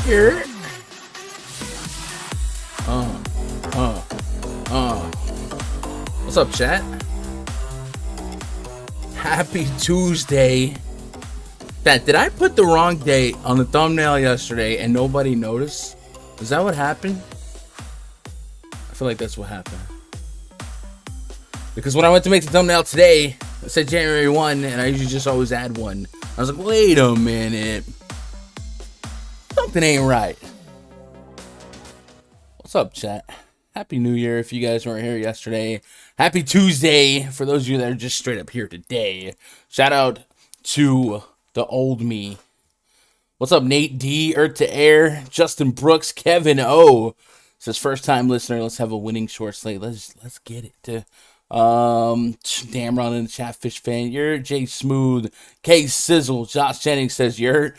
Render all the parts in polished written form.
Here. What's up, chat? Happy Tuesday. Did I put the wrong date on the thumbnail yesterday and nobody noticed? Is that what happened? I feel like that's what happened. Because when I went to make the thumbnail today, it said January 1, and I usually just always add one. I was like, wait a minute. Something ain't right. What's up, chat? Happy New Year if you guys weren't here yesterday. Happy Tuesday for those of you that are just straight up here today. Shout out to the old me. What's up, Nate D, Earth to Air, Justin Brooks, Kevin O. Says first time listener. Let's have a winning short slate. Let's get it. Damron in the chat, Fish Fan. You're Jay Smooth, K Sizzle. Josh Jennings says you're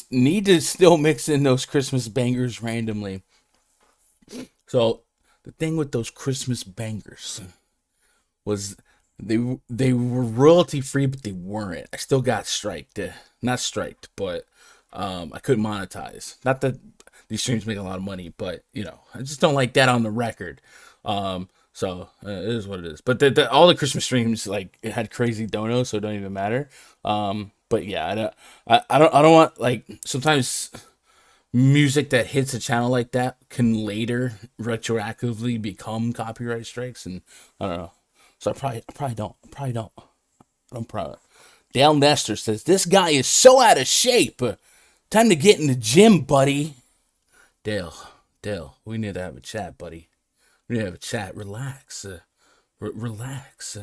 need to still mix in those Christmas bangers randomly. So the thing with those Christmas bangers was they were royalty free, but they weren't. I still got not striked, but I couldn't monetize. Not that these streams make a lot of money, but I just don't like that on the record. So it is what it is. But all the Christmas streams, like, it had crazy donos, so it don't even matter. But yeah, I don't want, like, sometimes music that hits a channel like that can later retroactively become copyright strikes, and I don't know. So I probably don't. I'm proud. Dale Nestor says this guy is so out of shape. Time to get in the gym, buddy. Dale, we need to have a chat, buddy. We need to have a chat. Relax. Relax.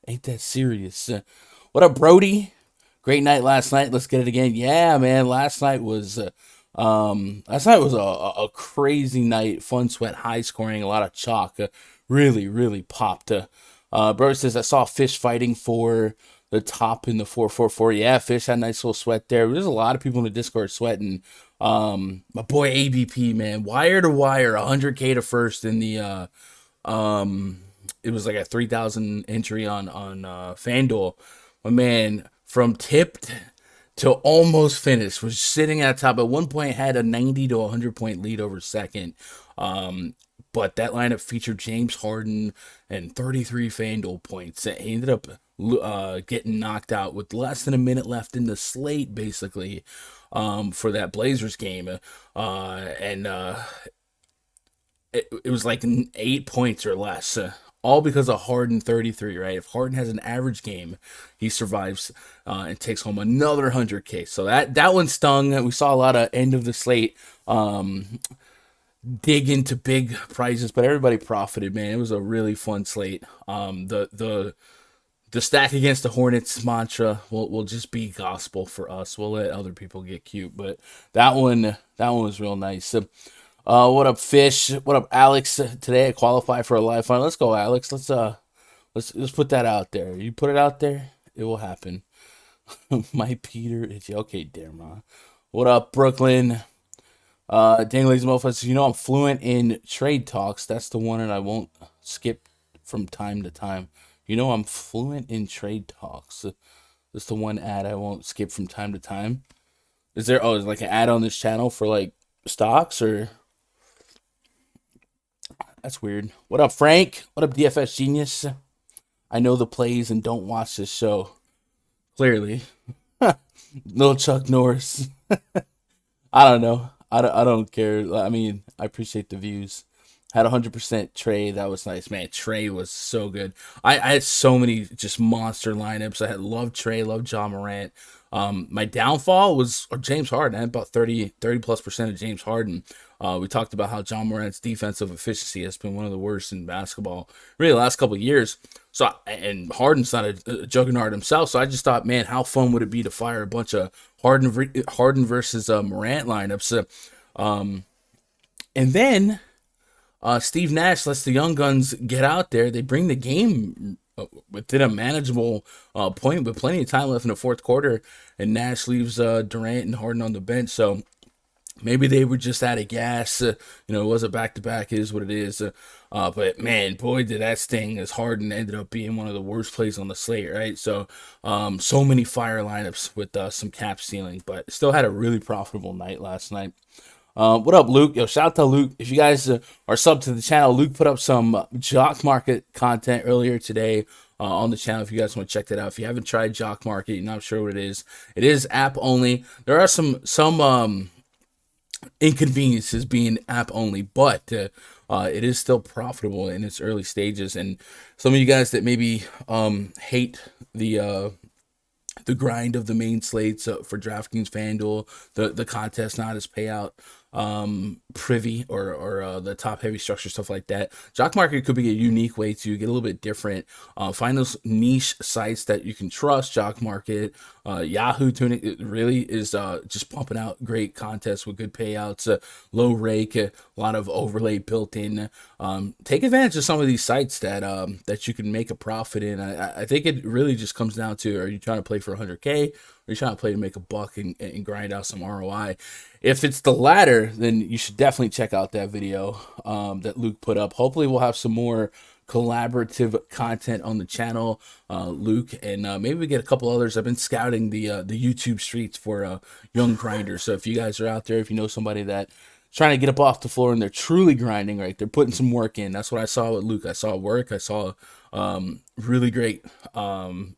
Ain't that serious? What up, Brody? Great night last night. Let's get it again. Yeah, man. Last night was a crazy night. Fun sweat, high scoring, a lot of chalk. Really popped. Brody says I saw Fish fighting for the top in the 444. Yeah, Fish had a nice little sweat there. There's a lot of people in the Discord sweating. My boy ABP, man, wire to wire, 100K to first in the it was like a 3,000 entry on Fanduel. My man, from tipped to almost finished, was sitting at top. At one point had a 90 to 100 point lead over second. But that lineup featured James Harden and 33 Fanduel points. He ended up getting knocked out with less than a minute left in the slate, basically, for that Blazers game. It was like 8 points or less all because of Harden 33, right? If Harden has an average game, he survives and takes home another 100K. So that one stung. We saw a lot of end of the slate dig into big prizes, but everybody profited, man. It was a really fun slate. The stack against the Hornets mantra will just be gospel for us. We'll let other people get cute, but that one was real nice. What up, Fish? What up, Alex? Today I qualify for a live fund. Let's go, Alex. Let's put that out there. You put it out there, it will happen. My Peter, it's okay, dear ma. What up, Brooklyn? Dang lazy mofos. I'm fluent in trade talks. That's the one that I won't skip from time to time. I'm fluent in trade talks. That's the one ad I won't skip from time to time. Is like an ad on this channel for like stocks or? That's weird. What up, Frank? What up, DFS genius? I know the plays and don't watch this show. Clearly, little Chuck Norris. I don't know. I don't care. I mean, I appreciate the views. Had 100% Trey. That was nice, man. Trey was so good. I had so many just monster lineups. I had loved Trey, loved John Morant. My downfall was James Harden. I had about 30 plus percent of James Harden. We talked about how John Morant's defensive efficiency has been one of the worst in basketball, really, the last couple of years. And Harden's not a juggernaut himself. So I just thought, man, how fun would it be to fire a bunch of Harden versus Morant lineups? And then Steve Nash lets the young guns get out there. They bring the game within a manageable point with plenty of time left in the fourth quarter, and Nash leaves Durant and Harden on the bench. So maybe they were just out of gas. It was a back-to-back. It is what it is. But, man, boy, did that sting as Harden ended up being one of the worst plays on the slate, right? So so many fire lineups with some cap stealing, but still had a really profitable night last night. What up, Luke? Yo, shout out to Luke. If you guys are sub to the channel, Luke put up some Jock Market content earlier today on the channel. If you guys want to check that out. If you haven't tried Jock Market, you're not sure what it is app only. There are some inconveniences being app only, but it is still profitable in its early stages. And some of you guys that maybe hate the grind of the main slates for DraftKings, Fanduel, the contest, not as payout privy or the top heavy structure, stuff like that. Jock Market could be a unique way to get a little bit different. Find those niche sites that you can trust. Jock Market, Yahoo Tunic, it really is just pumping out great contests with good payouts, low rake, a lot of overlay built in. Take advantage of some of these sites that you can make a profit in. I think it really just comes down to, are you trying to play for 100K, or are you trying to play to make a buck and grind out some ROI? If it's the latter, then you should definitely check out that video that Luke put up. Hopefully we'll have some more collaborative content on the channel, Luke, and maybe we get a couple others. I've been scouting the YouTube streets for young grinders. So if you guys are out there, if you know somebody that trying to get up off the floor and they're truly grinding, right, they're putting some work in. That's what I saw with Luke. I saw work. I saw really great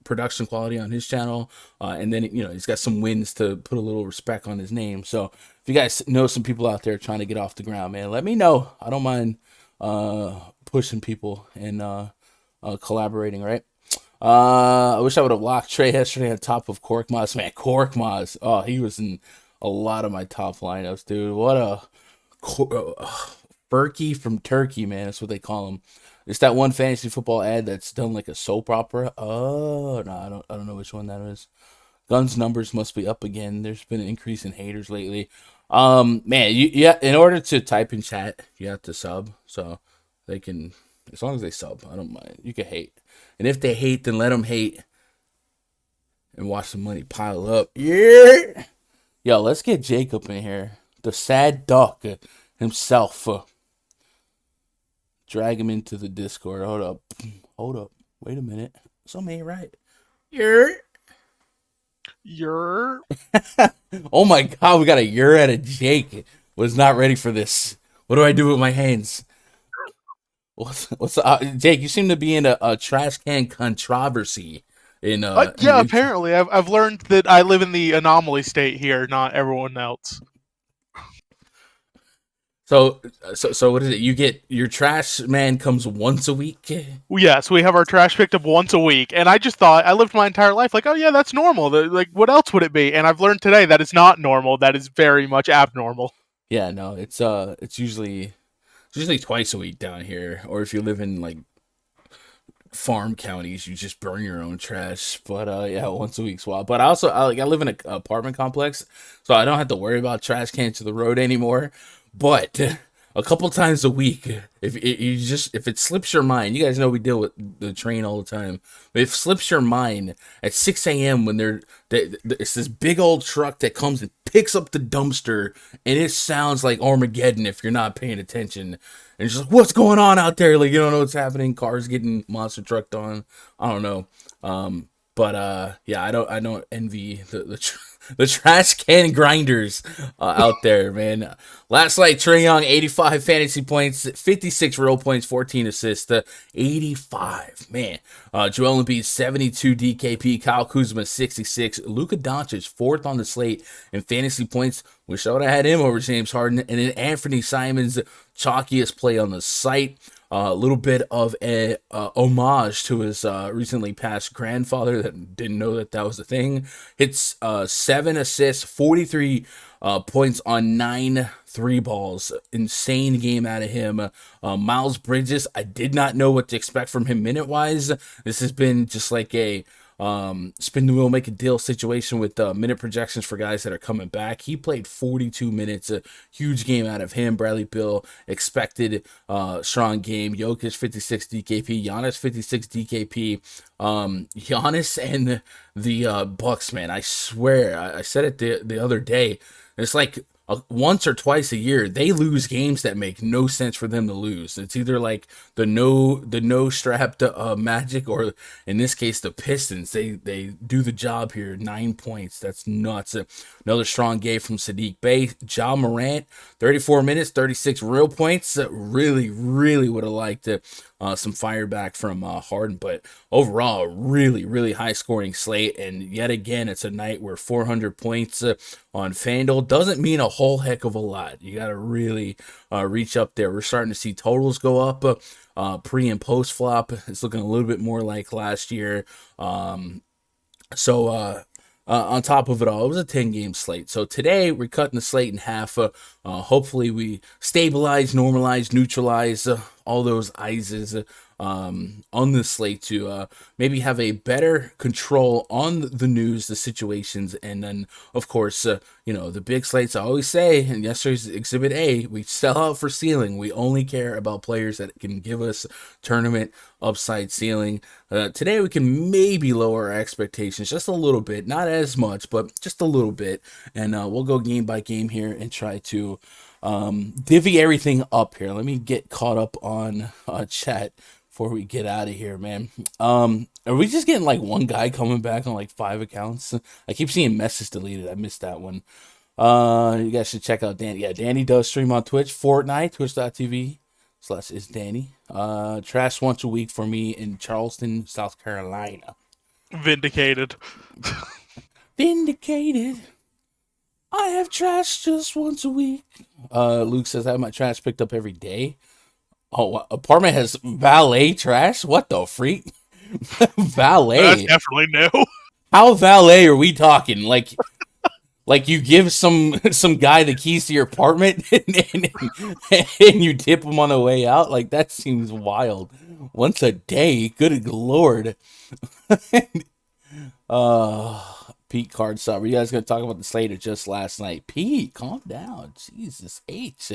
production quality on his channel, and then he's got some wins to put a little respect on his name. So if you guys know some people out there trying to get off the ground, man, let me know. I don't mind pushing people and collaborating, right? I wish I would have locked Trey yesterday on top of Korkmaz. Man, Korkmaz, oh, he was in a lot of my top lineups, dude. What a Berkey from Turkey, man. That's what they call him. It's that one fantasy football ad that's done like a soap opera. Oh no, I don't know which one that is. Guns numbers must be up again. There's been an increase in haters lately. Man, in order to type in chat, you have to sub, so they can, as long as they sub, I don't mind. You can hate, and if they hate, then let them hate, and watch the money pile up. Yeah, yo, let's get Jacob in here, the sad duck himself. Drag him into the Discord. Hold up. Wait a minute. Something ain't right. You're. Oh my God, we got a out of Jake. Was not ready for this. What do I do with my hands? What's Jake? You seem to be in a trash can controversy. Yeah, apparently I've learned that I live in the anomaly state here, not everyone else. So what is it? You get your trash man comes once a week. Yes, we have our trash picked up once a week, and I just thought I lived my entire life like, oh yeah, that's normal. Like, what else would it be? And I've learned today that it's not normal. That is very much abnormal. Yeah, no, it's usually twice a week down here, or if you live in like farm counties, you just burn your own trash. But yeah, once a week's wild. But I live in an apartment complex, so I don't have to worry about trash cans to the road anymore. But a couple times a week, if it slips your mind, you guys know we deal with the train all the time. But if it slips your mind at 6 a.m. when it's this big old truck that comes and picks up the dumpster, and it sounds like Armageddon if you're not paying attention. And it's just like, what's going on out there? Like, you don't know what's happening. Cars getting monster trucked on. I don't know. But yeah, I don't envy the trash can grinders out there, man. Last night, Trae Young, 85 fantasy points, 56 real points, 14 assists, 85, man. Joel Embiid, 72 DKP, Kyle Kuzma, 66, Luka Doncic, fourth on the slate in fantasy points. Wish I would have had him over James Harden. And then Anthony Simons, chalkiest play on the site. A little bit of a homage to his recently passed grandfather that didn't know that was a thing. Hits 7 assists, 43 points on 9 three balls. Insane game out of him. Miles Bridges, I did not know what to expect from him minute-wise. This has been just like a spin the wheel, make a deal situation with minute projections for guys that are coming back. He played 42 minutes, a huge game out of him. Bradley Beal expected strong game. Jokic 56 DKP, Giannis 56 DKP. Giannis and the Bucks, man. I swear, I said it the other day. It's like once or twice a year they lose games that make no sense for them to lose. It's either like the no strapped Magic, or in this case the Pistons. They do the job here. 9 points, that's nuts. Another strong game from Sadiq Bey. Ja Morant, 34 minutes, 36 real points. Really would have liked some fire back from Harden, but overall really high scoring slate. And yet again, it's a night where 400 points on Fanduel doesn't mean a whole heck of a lot. You got to really reach up there. We're starting to see totals go up. Pre and post flop, it's looking a little bit more like last year. So on top of it all, it was a 10-game slate. So today we're cutting the slate in half. Hopefully we stabilize, normalize, neutralize all those ISs on the slate to maybe have a better control on the news, the situations, and then of course the big slates. I always say, and yesterday's Exhibit A, we sell out for ceiling. We only care about players that can give us tournament upside ceiling. Today we can maybe lower our expectations just a little bit, not as much, but just a little bit, and we'll go game by game here and try to divvy everything up here. Let me get caught up on chat before we get out of here, man. Are we just getting like one guy coming back on like 5 accounts? I keep seeing messages deleted. I missed that one. You guys should check out Danny. Yeah, Danny does stream on Twitch, Fortnite, twitch.tv/is Danny. Trash once a week for me in Charleston, South Carolina. Vindicated. Vindicated. I have trash just once a week. Luke says I have my trash picked up every day. Oh, apartment has valet trash? What the freak? Valet? That's definitely new. How valet are we talking? Like you give some guy the keys to your apartment and you tip him on the way out? Like, that seems wild. Once a day? Good Lord. Pete Cardstopper, you guys gonna talk about the slate of just last night? Pete, calm down. Jesus H.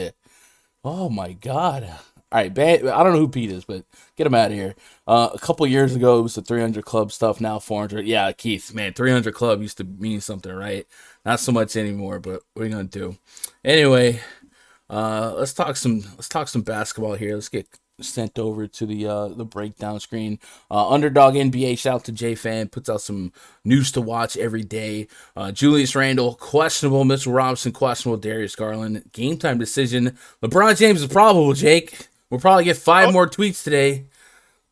Oh my God. All right, I don't know who Pete is, but get him out of here. A couple years ago, it was the 300 Club stuff. Now 400. Yeah, Keith, man, 300 Club used to mean something, right? Not so much anymore, but what are you gonna do? Anyway, let's talk some basketball here. Let's get sent over to the breakdown screen. Underdog NBA, shout out to JFan, puts out some news to watch every day. Julius Randle, questionable. Mitchell Robinson, questionable. Darius Garland, game time decision. LeBron James is probable, Jake. We'll probably get 5 more tweets today.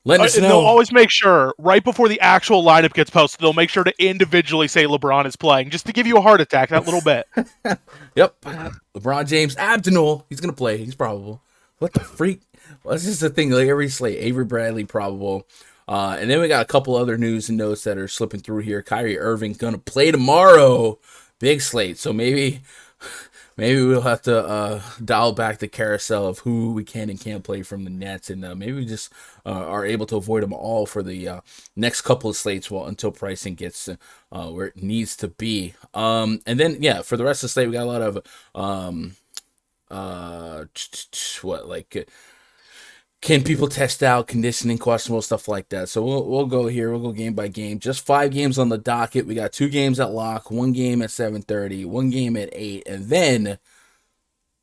letting us They'll know. always make sure, right before the actual lineup gets posted, they'll make sure to individually say LeBron is playing, just to give you a heart attack, that little bit. Yep. LeBron James, Abdinol. He's going to play. He's probable. What the freak? Well, this is the thing. Like every slate, Avery Bradley probable. And then we got a couple other news and notes that are slipping through here. Kyrie Irving going to play tomorrow. Big slate. So maybe we'll have to dial back the carousel of who we can and can't play from the Nets, and maybe we just are able to avoid them all for the next couple of slates, until pricing gets where it needs to be. And then for the rest of the slate, we got a lot of can people test out conditioning, questionable stuff like that. So we'll go here. We'll go game by game. Just 5 games on the docket. We got 2 games at lock, 1 game at 7:30, 1 game at 8, and then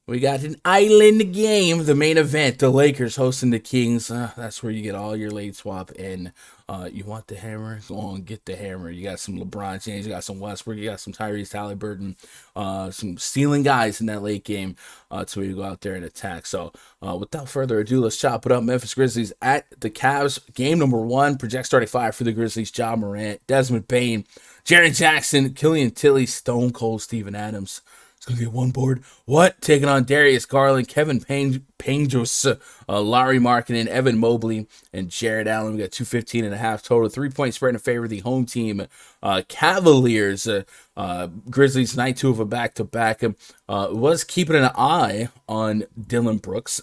we got an island game, the main event. The Lakers hosting the Kings. That's where you get all your late swap in. You want the hammer? Go on, get the hammer. You got some LeBron James. You got some Westbrook. You got some Tyrese Halliburton. Some stealing guys in that late game to where you go out there and attack. So without further ado, let's chop it up. Memphis Grizzlies at the Cavs. Game number 1. Project starting 5 for the Grizzlies. Ja Morant, Desmond Bane, Jaren Jackson, Killian Tilly, Stone Cold Steven Adams. It's going to get 1 board. What? Taking on Darius Garland, Kevin Pangos, Larry Markkinen, Evan Mobley, and Jared Allen. We got 215.5 total. 3-point spread in favor of the home team. Cavaliers. Grizzlies, night 2 of a back-to-back. Was keeping an eye on Dylan Brooks,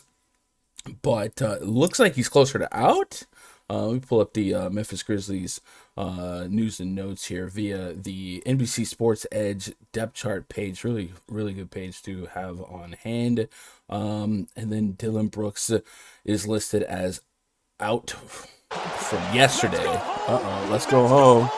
but looks like he's closer to out. Let me pull up the Memphis Grizzlies news and notes here via the NBC Sports Edge depth chart page. Really, really good page to have on hand. And then Dylan Brooks is listed as out from yesterday. Let's go home.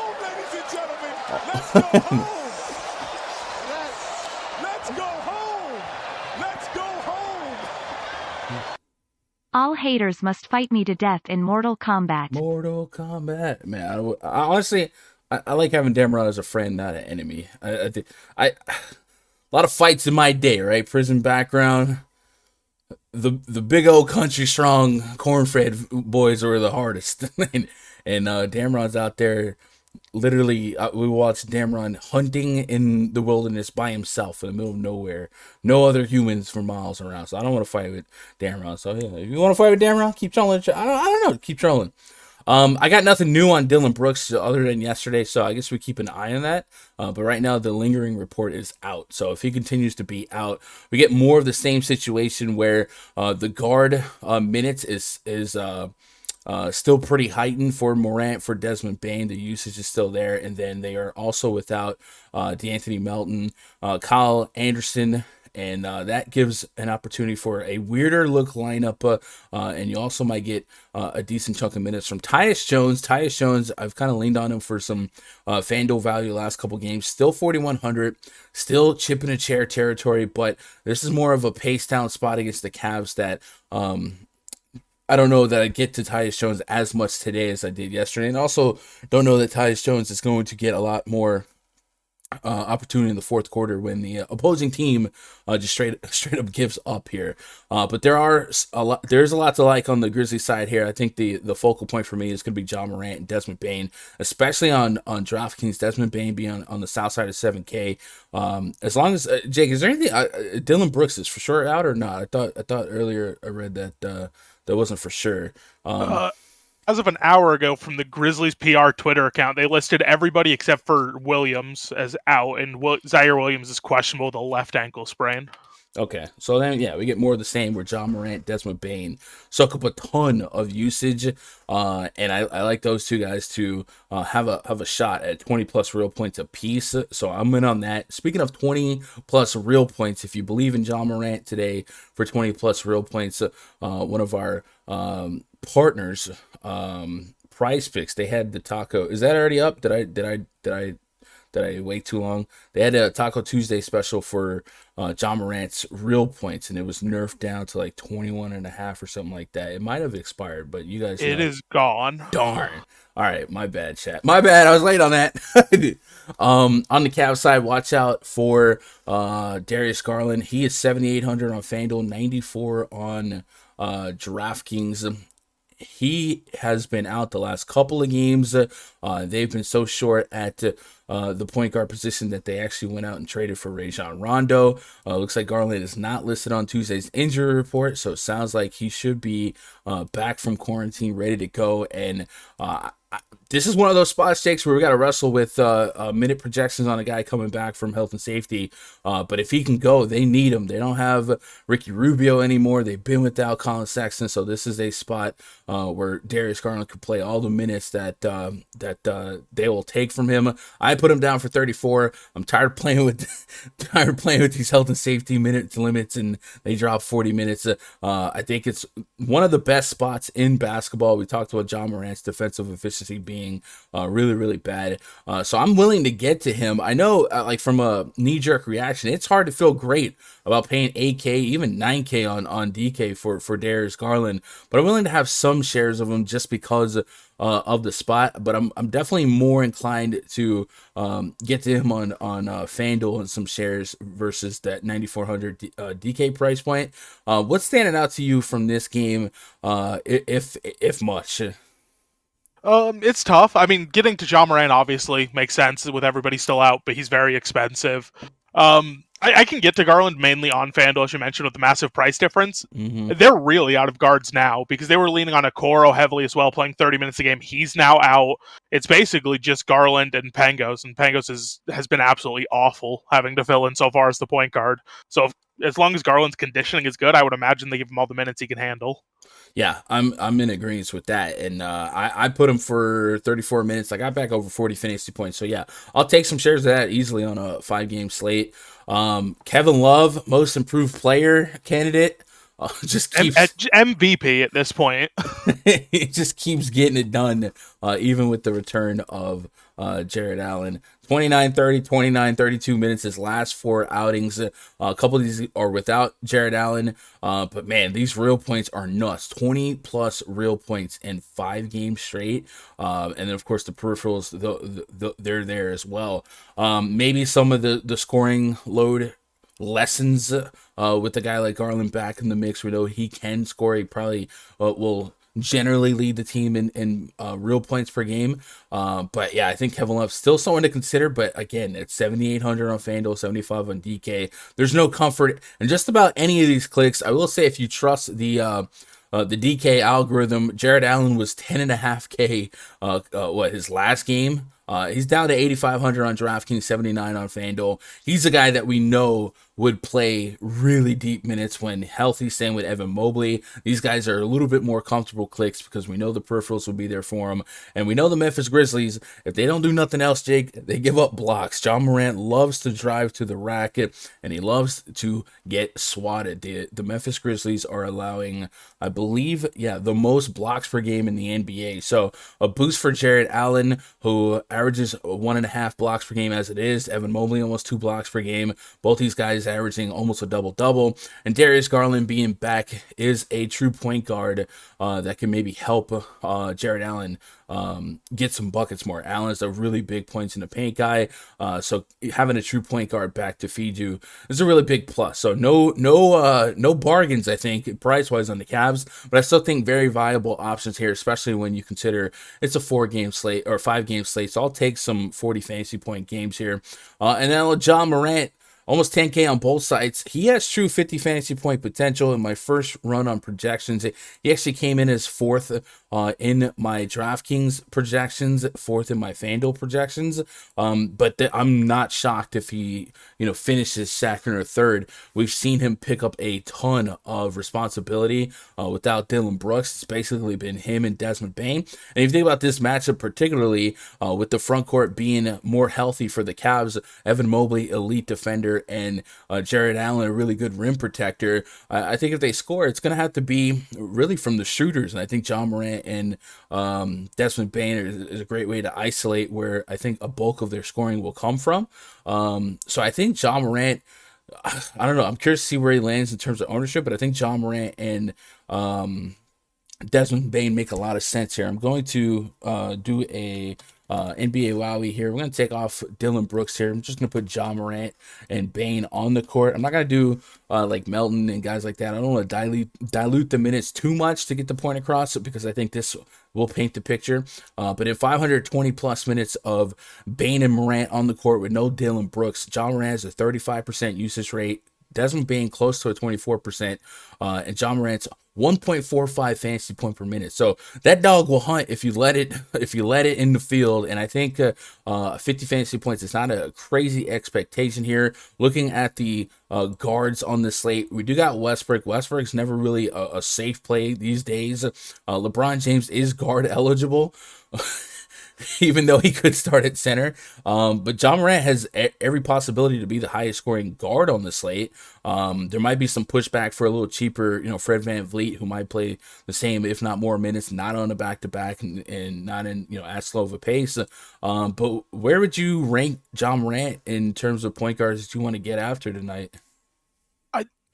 All haters must fight me to death in Mortal Kombat. Mortal Kombat, man. I honestly, I like having Demeron as a friend, not an enemy. I a lot of fights in my day, right? Prison background. The big old country strong corn-fed boys were the hardest, and Dameron's out there. Literally, we watched Dameron hunting in the wilderness by himself in the middle of nowhere. No other humans for miles around. So I don't want to fight with Dameron. So yeah, if you want to fight with Dameron, keep trolling. I don't know. Keep trolling. I got nothing new on Dylan Brooks other than yesterday, so I guess we keep an eye on that. But right now, the lingering report is out. So if he continues to be out, we get more of the same situation where the guard minutes is still pretty heightened for Morant, for Desmond Bane. The usage is still there. And then they are also without DeAnthony Melton, Kyle Anderson, and that gives an opportunity for a weirder look lineup. And you also might get a decent chunk of minutes from Tyus Jones. Tyus Jones, I've kind of leaned on him for some Fanduel value last couple games. Still 4,100, still chipping a chair territory, but this is more of a pace down spot against the Cavs that I don't know that I get to Tyus Jones as much today as I did yesterday. And also don't know that Tyus Jones is going to get a lot more opportunity in the fourth quarter when the opposing team just straight up gives up here. But there's a lot to like on the Grizzlies side here. I think the focal point for me is going to be Ja Morant and Desmond Bane, especially on DraftKings. Desmond Bane being on the south side of 7K. As long as Jake, is there anything? Dylan Brooks is for sure out or not? I thought earlier I read that that wasn't for sure. As of an hour ago, from the Grizzlies PR Twitter account, they listed everybody except for Williams as out, and Zaire Williams is questionable with a left ankle sprain. Okay, so then we get more of the same where Ja Morant, Desmond Bane suck up a ton of usage, and I like those two guys to have a shot at 20 plus real points apiece. So I'm in on that. Speaking of 20 plus real points, if you believe in Ja Morant today for 20 plus real points, one of our partners, PrizePicks, they had the taco. Is that already up? Did I wait too long? They had a Taco Tuesday special for Ja Morant's real points, and it was nerfed down to like 21.5 or something like that. It might have expired, but you guys It is gone. Darn. All right, my bad, chat. My bad. I was late on that. On the Cavs side, watch out for Darius Garland. He is 7,800 on FanDuel, 94 on DraftKings. he has been out the last couple of games. They've been so short at the point guard position that they actually went out and traded for Rajon Rondo. Looks like Garland is not listed on Tuesday's injury report, so it sounds like he should be back from quarantine, ready to go. And this is one of those spots, Jakes, where we got to wrestle with minute projections on a guy coming back from health and safety. But if he can go, they need him. They don't have Ricky Rubio anymore. They've been without Colin Sexton, so this is a spot where Darius Garland could play all the minutes that they will take from him. I put him down for 34. I'm tired of playing with these health and safety minute limits, and they drop 40 minutes. I think it's one of the best spots in basketball. We talked about John Morant's defensive efficiency being really, really bad. So I'm willing to get to him. I know, like from a knee-jerk reaction, it's hard to feel great about paying 8K, even 9K on DK for Darius Garland, but I'm willing to have some shares of him just because of the spot. But I'm definitely more inclined to get to him on FanDuel and some shares versus that 9,400 DK price point. What's standing out to you from this game, if much? It's tough. I mean, getting to John Morant obviously makes sense with everybody still out, but he's very expensive. I can get to Garland mainly on FanDuel, as you mentioned, with the massive price difference. Mm-hmm. They're really out of guards now because they were leaning on Okoro heavily as well, playing 30 minutes a game. He's now out. It's basically just Garland and Pangos, and Pangos has been absolutely awful having to fill in so far as the point guard. So as long as Garland's conditioning is good, I would imagine they give him all the minutes he can handle. Yeah, I'm in agreement with that, and I put him for 34 minutes. I got back over 40 fantasy points, so yeah, I'll take some shares of that easily on a 5-game slate. Kevin Love, most improved player candidate, just keeps MVP at this point. he just keeps getting it done, even with the return of Jared Allen. 29, 30, 29, 32 minutes his last 4 outings. A couple of these are without Jared Allen, but man, these real points are nuts. 20 plus real points in 5 games straight, and then of course the peripherals, they're there as well. Maybe some of the scoring load lessons with a guy like Garland back in the mix. We know he can score. He probably will generally lead the team in real points per game. But yeah, I think Kevin Love's still someone to consider. But again, it's 7,800 on FanDuel, 75 on DK. There's no comfort in just about any of these clicks. I will say, if you trust the DK algorithm, Jared Allen was 10.5K his last game. He's down to 8,500 on DraftKings, 79 on FanDuel. He's a guy that we know would play really deep minutes when healthy. Same with Evan Mobley. These guys are a little bit more comfortable clicks because we know the peripherals will be there for them. And we know the Memphis Grizzlies, if they don't do nothing else, Jake, they give up blocks. John Morant loves to drive to the racket, and he loves to get swatted. The Memphis Grizzlies are allowing, I believe, the most blocks per game in the NBA. So a boost for Jared Allen, who averages 1.5 blocks per game as it is. Evan Mobley almost 2 blocks per game. Both these guys averaging almost a double-double. And Darius Garland being back is a true point guard that can maybe help Jared Allen get some buckets more. Allen's a really big points in the paint guy, so having a true point guard back to feed you is a really big plus. So no bargains, I think, price-wise on the Cavs, but I still think very viable options here, especially when you consider it's a 4-game slate or 5-game slate. So I'll take some 40 fantasy point games here, and then John Morant. Almost 10K on both sides. He has true 50 fantasy point potential. In my first run on projections, he actually came in as 4th in my DraftKings projections, 4th in my FanDuel projections. But I'm not shocked if he, finishes 2nd or 3rd. We've seen him pick up a ton of responsibility without Dylan Brooks. It's basically been him and Desmond Bane. And if you think about this matchup, particularly with the front court being more healthy for the Cavs, Evan Mobley, elite defender, and Jared Allen, a really good rim protector. I think if they score, it's going to have to be really from the shooters. And I think John Morant and Desmond Bane is a great way to isolate where I think a bulk of their scoring will come from. So I think John Morant, I don't know, I'm curious to see where he lands in terms of ownership, but I think John Morant and Desmond Bane make a lot of sense here. I'm going to do a NBA Wowie here. We're going to take off Dylan Brooks here. I'm just going to put John Morant and Bane on the court. I'm not going to do like Melton and guys like that. I don't want to dilute the minutes too much to get the point across because I think this will paint the picture. But in 520 plus minutes of Bane and Morant on the court with no Dylan Brooks, John Morant has a 35% usage rate. Desmond Bane close to a 24%, and John Morant's 1.45 fantasy point per minute. So that dog will hunt if you let it in the field. And I think 50 fantasy points is not a crazy expectation here. Looking at the guards on the slate, we do got Westbrook. Westbrook's never really a safe play these days. LeBron James is guard eligible. Even though he could start at center. But John Morant has every possibility to be the highest scoring guard on the slate. There might be some pushback for a little cheaper, Fred VanVleet, who might play the same, if not more minutes, not on a back-to-back and not in, as slow of a pace. But where would you rank John Morant in terms of point guards that you want to get after tonight?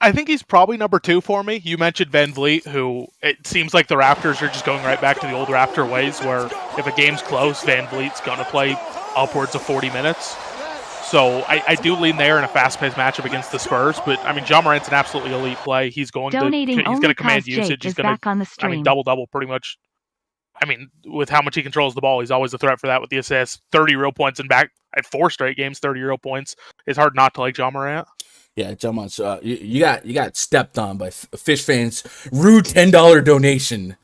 I think he's probably number 2 for me. You mentioned VanVleet, who it seems like the Raptors are just going right back to the old Raptor ways, where if a game's close, VanVleet's going to play upwards of 40 minutes. So I do lean there in a fast-paced matchup against the Spurs. But I mean, John Morant's an absolutely elite play. He's going to command usage. He's going to double pretty much. I mean, with how much he controls the ball, he's always a threat for that with the assists. 30 real points and back at 4 straight games, 30 real points. It's hard not to like John Morant. Yeah, John Morant. You got stepped on by Fish fans. Rude $10 donation.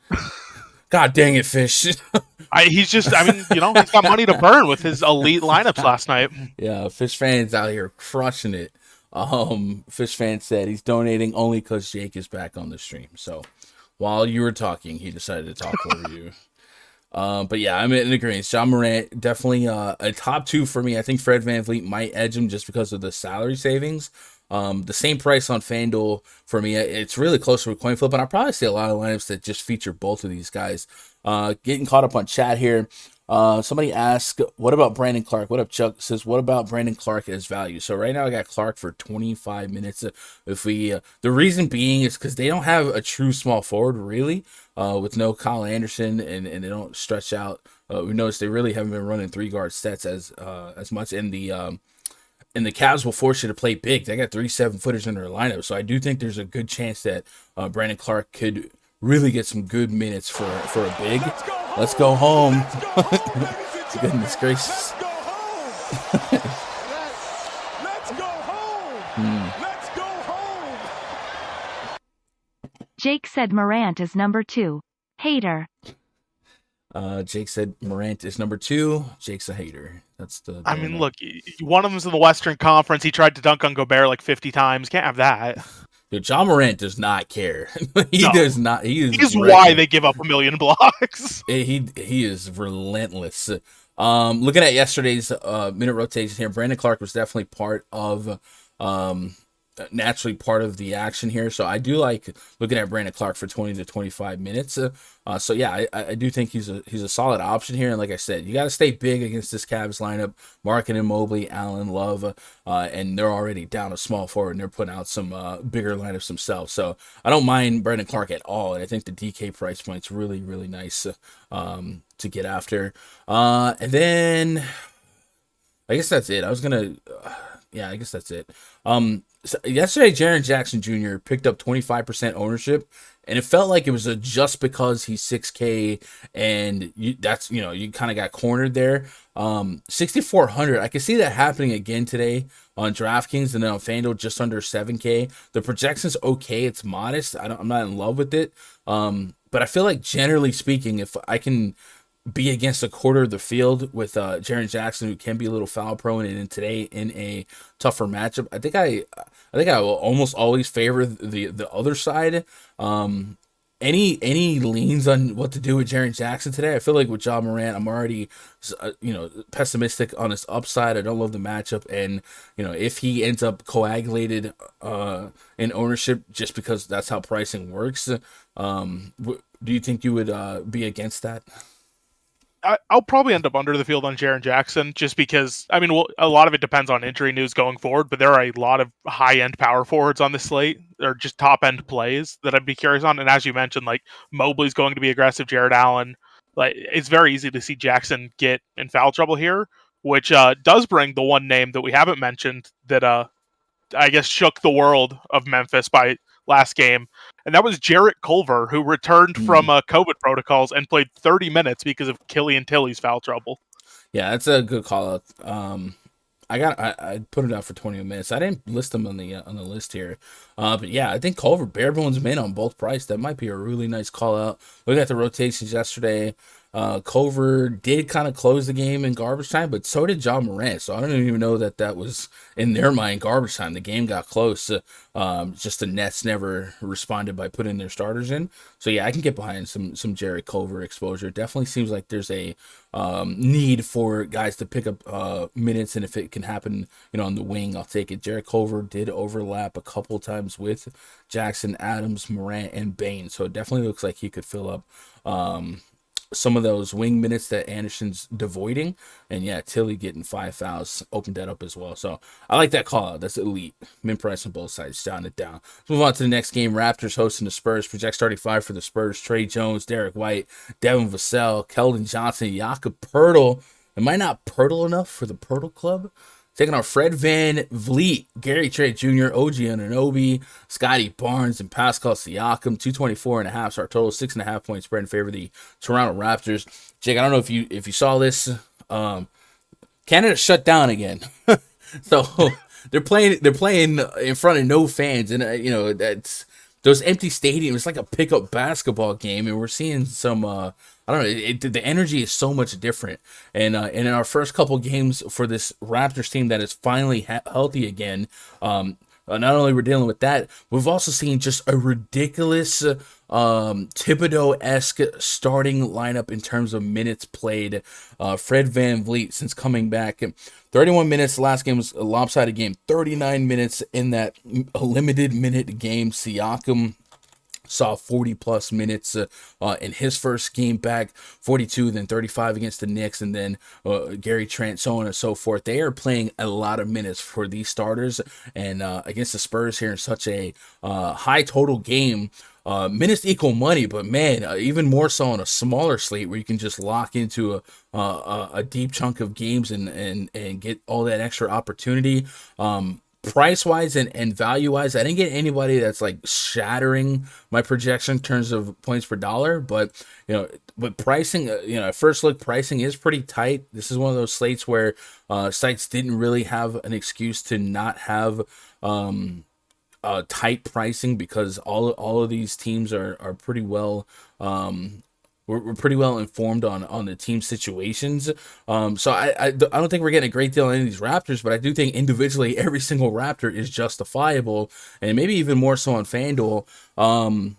God dang it, Fish. He's got money to burn with his elite lineups last night. Yeah, Fish fans out here crushing it. Fish fan said he's donating only because Jake is back on the stream. So while you were talking, he decided to talk over you. But yeah, I'm in agreement. John Morant, definitely a top 2 for me. I think Fred VanVleet might edge him just because of the salary savings. The same price on Fanduel for me. It's really close to a coin flip, and I'll probably see a lot of lineups that just feature both of these guys. Getting caught up on chat here. Somebody asked, what about Brandon Clark? What up, Chuck? Says, what about Brandon Clark as value? So right now I got Clark for 25 minutes. The reason being is because they don't have a true small forward, really, with no Kyle Anderson, and they don't stretch out. We noticed they really haven't been running 3-guard sets as much in the and the Cavs will force you to play big. They got 3 7-footers in their lineup. So I do think there's a good chance that Brandon Clark could really get some good minutes for a big. Let's go home. Goodness gracious. Let's go home. Let's go home. Jake said Morant is number 2. Hater. Jake said Morant is number 2. Jake's a hater. That's the. I mean, look, one of them's in the Western Conference. He tried to dunk on Gobert like 50 times. Can't have that. Dude, John Morant does not care. Does not. He's why they give up 1 million blocks. He is relentless. Looking at yesterday's minute rotation here, Brandon Clark was definitely part of naturally part of the action here. So I do like looking at Brandon Clark for 20 to 25 minutes. So yeah, I do think he's a solid option here. And like I said, you got to stay big against this Cavs lineup. Markkanen, Mobley, Allen, Love, and they're already down a small forward and they're putting out some bigger lineups themselves. So I don't mind Brandon Clark at all. And I think the DK price point's really, really nice to get after. And then I guess that's it. I guess that's it. So yesterday, Jaren Jackson Jr. picked up 25% ownership, and it felt like it was just because he's 6K, and you kind of got cornered there. 6,400. I can see that happening again today on DraftKings, and then on Fanduel just under 7K. The projection's okay. It's modest. I'm not in love with it. But I feel like generally speaking, if I can be against a quarter of the field with Jaren Jackson, who can be a little foul prone, and today in a tougher matchup, I think I will almost always favor the other side. Any leans on what to do with Jaren Jackson today? I feel like with John Morant, I'm already pessimistic on his upside. I don't love the matchup, and if he ends up coagulated in ownership just because that's how pricing works, do you think you would be against that? I'll probably end up under the field on Jaren Jackson just because, a lot of it depends on injury news going forward, but there are a lot of high-end power forwards on the slate, or just top-end plays that I'd be curious on. And as you mentioned, like Mobley's going to be aggressive, Jared Allen. like it's very easy to see Jackson get in foul trouble here, which does bring the one name that we haven't mentioned that I guess shook the world of Memphis by last game, and that was Jarrett Culver, who returned from COVID protocols and played 30 minutes because of Killian Tilly's foul trouble. Yeah, that's a good call out. I put it out for 20 minutes. I didn't list them on the list here, but yeah, I think Culver bare bones min on both price. That might be a really nice call out. Look at the rotations yesterday. Culver did kind of close the game in garbage time, but so did John Morant. So I don't even know that was in their mind garbage time. The game got close. Just the Nets never responded by putting their starters in. So yeah, I can get behind some Jarrett Culver exposure. Definitely seems like there's a need for guys to pick up minutes, and if it can happen, on the wing, I'll take it. Jarrett Culver did overlap a couple times with Jackson, Adams, Morant, and Bane. So it definitely looks like he could fill up some of those wing minutes that Anderson's devoiding. And yeah, Tilly getting 5 fouls opened that up as well. So I like that call out. That's elite. Min price on both sides, down it down. Let's move on to the next game. Raptors hosting the Spurs. Project starting 5 for the Spurs. Trey Jones, Derek White, Devin Vassell, Keldon Johnson, Jakob Poeltl. Am I not Poeltl enough for the Poeltl Club? Taking on Fred Van Vliet, Gary Trent Jr., OG Anunoby, Scotty Barnes, and Pascal Siakam. 224.5 start total, 6.5 point spread in favor of the Toronto Raptors. Jake, I don't know if you saw this. Canada shut down again, so they're playing in front of no fans, and that's those empty stadiums. It's like a pickup basketball game, and we're seeing some. I don't know. The energy is so much different, and in our first couple games for this Raptors team that is finally healthy again, not only we're dealing with that, we've also seen just a ridiculous Thibodeau-esque starting lineup in terms of minutes played. Fred Van Vliet, since coming back, 31 minutes. The last game was a lopsided game. 39 minutes in that limited minute game. Siakam saw 40 plus minutes in his first game back, 42, then 35 against the Knicks, and then Gary Trent, so on and so forth. They are playing a lot of minutes for these starters, and against the Spurs here in such a high total game. Minutes equal money, but man, even more so on a smaller slate where you can just lock into a deep chunk of games and get all that extra opportunity. Price wise and value wise, I didn't get anybody that's like shattering my projection in terms of points per dollar, but with pricing, at first look, pricing is pretty tight. This is one of those slates where sites didn't really have an excuse to not have tight pricing, because all of these teams are pretty well we're pretty well informed on the team situations. So I don't think we're getting a great deal on any of these Raptors, but I do think individually every single Raptor is justifiable, and maybe even more so on Fanduel. And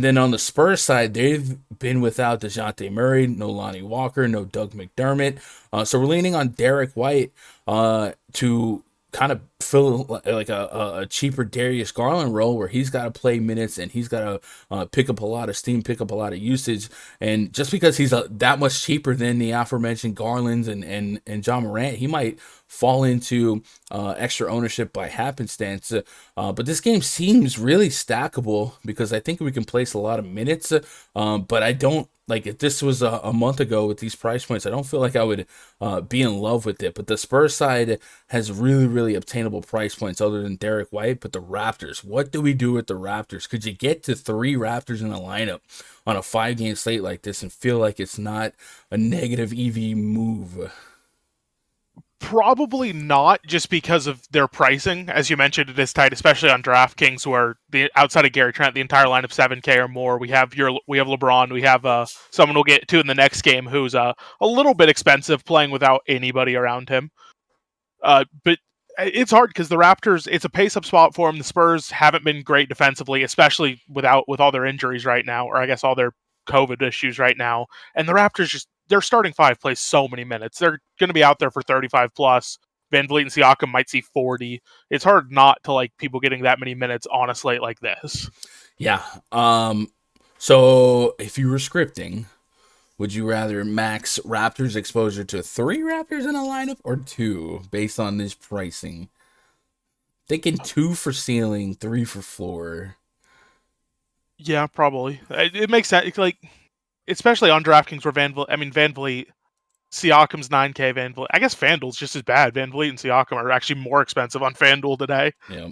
then on the Spurs side, they've been without DeJounte Murray, no Lonnie Walker, no Doug McDermott. So we're leaning on Derek White to kind of fill like a cheaper Darius Garland role, where he's got to play minutes and he's got to pick up a lot of steam, pick up a lot of usage. And just because he's that much cheaper than the aforementioned Garlands and John Morant, he might fall into extra ownership by happenstance. But this game seems really stackable, because I think we can place a lot of minutes. But I don't, like, if this was a month ago with these price points, I don't feel like I would be in love with it. But the Spurs side has really, really obtainable price points other than Derek White. But the Raptors, what do we do with the Raptors? Could you get to 3 Raptors in a lineup on a 5-game slate like this and feel like it's not a negative EV move? Probably not, just because of their pricing. As you mentioned, it is tight, especially on DraftKings, where outside of Gary Trent, the entire line of 7K or more. We have LeBron. We have someone we'll get to in the next game who's a little bit expensive, playing without anybody around him. But it's hard because the Raptors, it's a pace-up spot for them. The Spurs haven't been great defensively, especially with all their injuries right now, or I guess all their COVID issues right now. And the Raptors their starting 5 plays so many minutes. They're going to be out there for 35 plus. Van Vliet and Siakam might see 40. It's hard not to like people getting that many minutes on a slate like this. Yeah. So if you were scripting, would you rather max Raptors exposure to 3 Raptors in a lineup or 2 based on this pricing? Thinking 2 for ceiling, 3 for floor. Yeah, probably. It makes sense. Like, especially on DraftKings where Van Vliet, Siakam's 9K, Van Vliet. I guess FanDuel's just as bad. Van Vliet and Siakam are actually more expensive on FanDuel today. Yeah.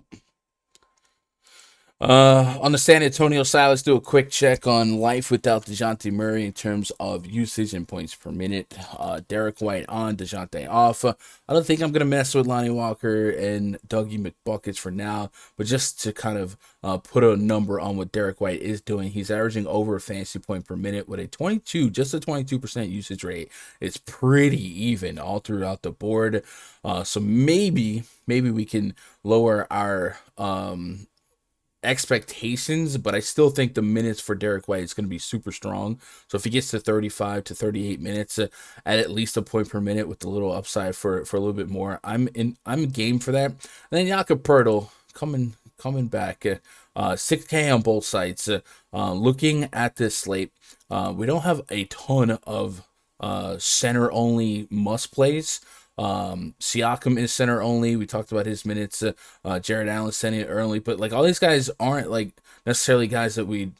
On the San Antonio side, let's do a quick check on life without DeJounte Murray in terms of usage and points per minute. Derek White on, DeJounte off. I don't think I'm going to mess with Lonnie Walker and Dougie McBuckets for now, but just to kind of put a number on what Derek White is doing, he's averaging over a fantasy point per minute with a 22% usage rate. It's pretty even all throughout the board. So maybe we can lower our expectations, but I still think the minutes for Derek White is going to be super strong. So if he gets to 35 to 38 minutes at least a point per minute with a little upside for a little bit more, I'm game for that. And then Jakob Poeltl coming back, 6K on both sides. Looking at this slate, we don't have a ton of center only must plays. Siakam is center only. We talked about his minutes. Jared Allen sending it early, but like all these guys aren't like necessarily guys that we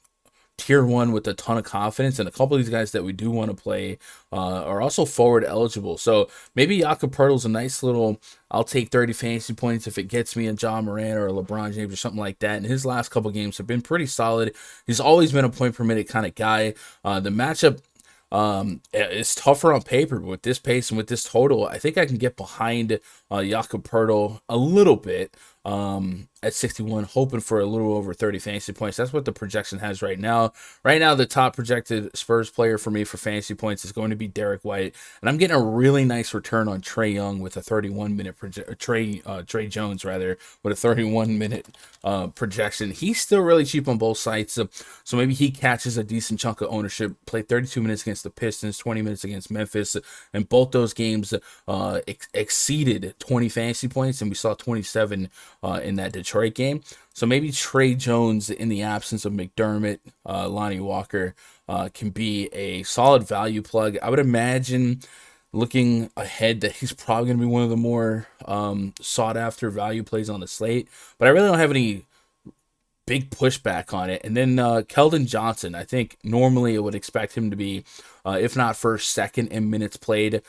tier one with a ton of confidence, and a couple of these guys that we do want to play are also forward eligible. So maybe Jakob Poeltl's a nice little, I'll take 30 fantasy points if it gets me a John Morant or a LeBron James or something like that. And his last couple games have been pretty solid. He's always been a point per minute kind of guy. The matchup, it's tougher on paper, but with this pace and with this total, I think I can get behind Jakob Poeltl a little bit at 61, hoping for a little over 30 fantasy points. That's what the projection has right now. Right now, the top projected Spurs player for me for fantasy points is going to be Derek White, and I'm getting a really nice return on Trae Young with a 31-minute Trey Jones rather with a 31-minute projection. He's still really cheap on both sides, so maybe he catches a decent chunk of ownership. Played 32 minutes against the Pistons, 20 minutes against Memphis, and both those games exceeded 20 fantasy points, and we saw 27 in that Detroit game. So maybe Trey Jones, in the absence of McDermott, Lonnie Walker, can be a solid value plug. I would imagine, looking ahead, that he's probably going to be one of the more sought after value plays on the slate, but I really don't have any big pushback on it. And then Keldon Johnson, I think normally I would expect him to be, if not first, second in minutes played.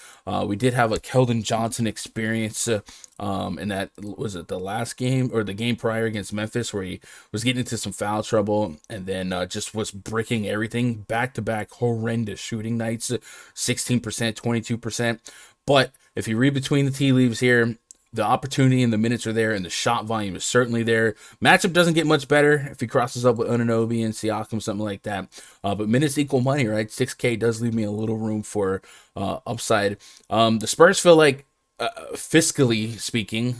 We did have a Keldon Johnson experience, and that was it the last game or the game prior against Memphis, where he was getting into some foul trouble and then just was bricking everything. Back-to-back horrendous shooting nights, 16%, 22%. But if you read between the tea leaves here, the opportunity and the minutes are there, and the shot volume is certainly there. Matchup doesn't get much better if he crosses up with Anunoby and Siakam, something like that. But minutes equal money, right? 6K does leave me a little room for upside. The Spurs feel like, fiscally speaking,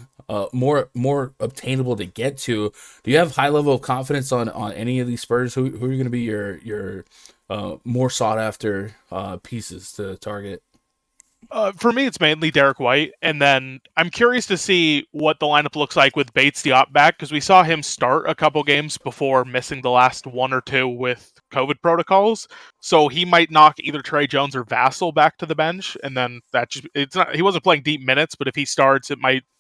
more obtainable to get to. Do you have high level of confidence on any of these Spurs? Who are going to be your more sought after pieces to target? For me, it's mainly Derek White, and then I'm curious to see what the lineup looks like with Bates Diop back, because we saw him start a couple games before missing the last one or two with COVID protocols. So he might knock either Trey Jones or Vassell back to the bench, and then he wasn't playing deep minutes, but if he starts,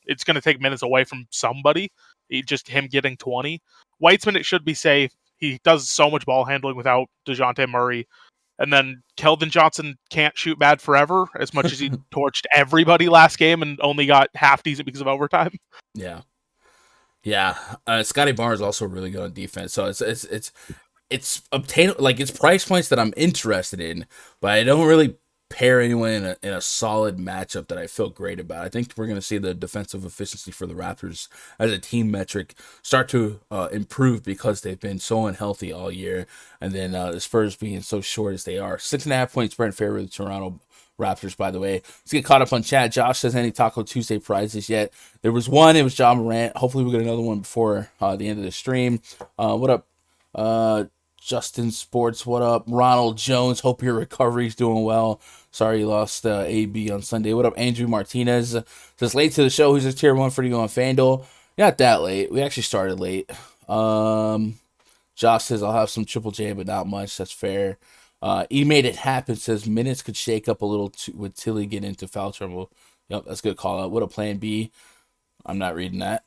it's going to take minutes away from somebody. Just him getting 20. White's minute should be safe. He does so much ball handling without DeJounte Murray. And then Keldon Johnson can't shoot bad forever, as much as he torched everybody last game and only got half decent because of overtime. Yeah. Scotty Barnes also really good on defense, so it's obtainable. Like, it's price points that I'm interested in, but I don't really pair anyone in a solid matchup that I feel great about. I think we're going to see the defensive efficiency for the Raptors as a team metric start to improve because they've been so unhealthy all year, and then the Spurs being so short as they are. 6.5 point spread in favor of the Toronto Raptors, by the way. Let's get caught up on chat. Josh says, any Taco Tuesday prizes yet? There was one. It was John Morant. Hopefully we'll get another one before the end of the stream. What up? Justin Sports, what up? Ronald Jones, hope your recovery's doing well. Sorry you lost AB on Sunday. What up? Andrew Martinez says, late to the show. Who's a tier 1 for you on FanDuel? Not that late. We actually started late. Josh says, I'll have some Triple J, but not much. That's fair. E made it happen. Says, minutes could shake up a little with Tilly getting into foul trouble. Yep, that's a good call out. What a plan B. I'm not reading that.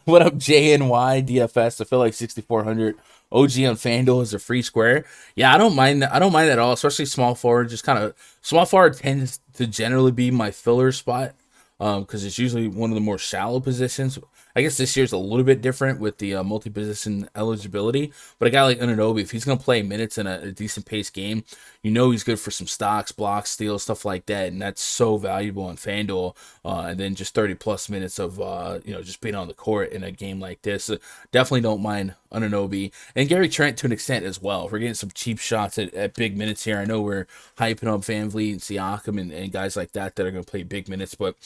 What up, JNY DFS? I feel like 6,400 OG on FanDuel is a free square. Yeah, I don't mind that. I don't mind that at all, especially small forward. Just kind of small forward tends to generally be my filler spot because it's usually one of the more shallow positions. I guess this year's a little bit different with the multi-position eligibility, but a guy like Anunoby, if he's going to play minutes in a decent pace game, you know he's good for some stocks, blocks, steals, stuff like that, and that's so valuable on FanDuel. And then just 30-plus minutes of just being on the court in a game like this. Definitely don't mind Anunoby. And Gary Trent to an extent as well. We're getting some cheap shots at big minutes here. I know we're hyping up VanVleet and Siakam and guys like that are going to play big minutes, but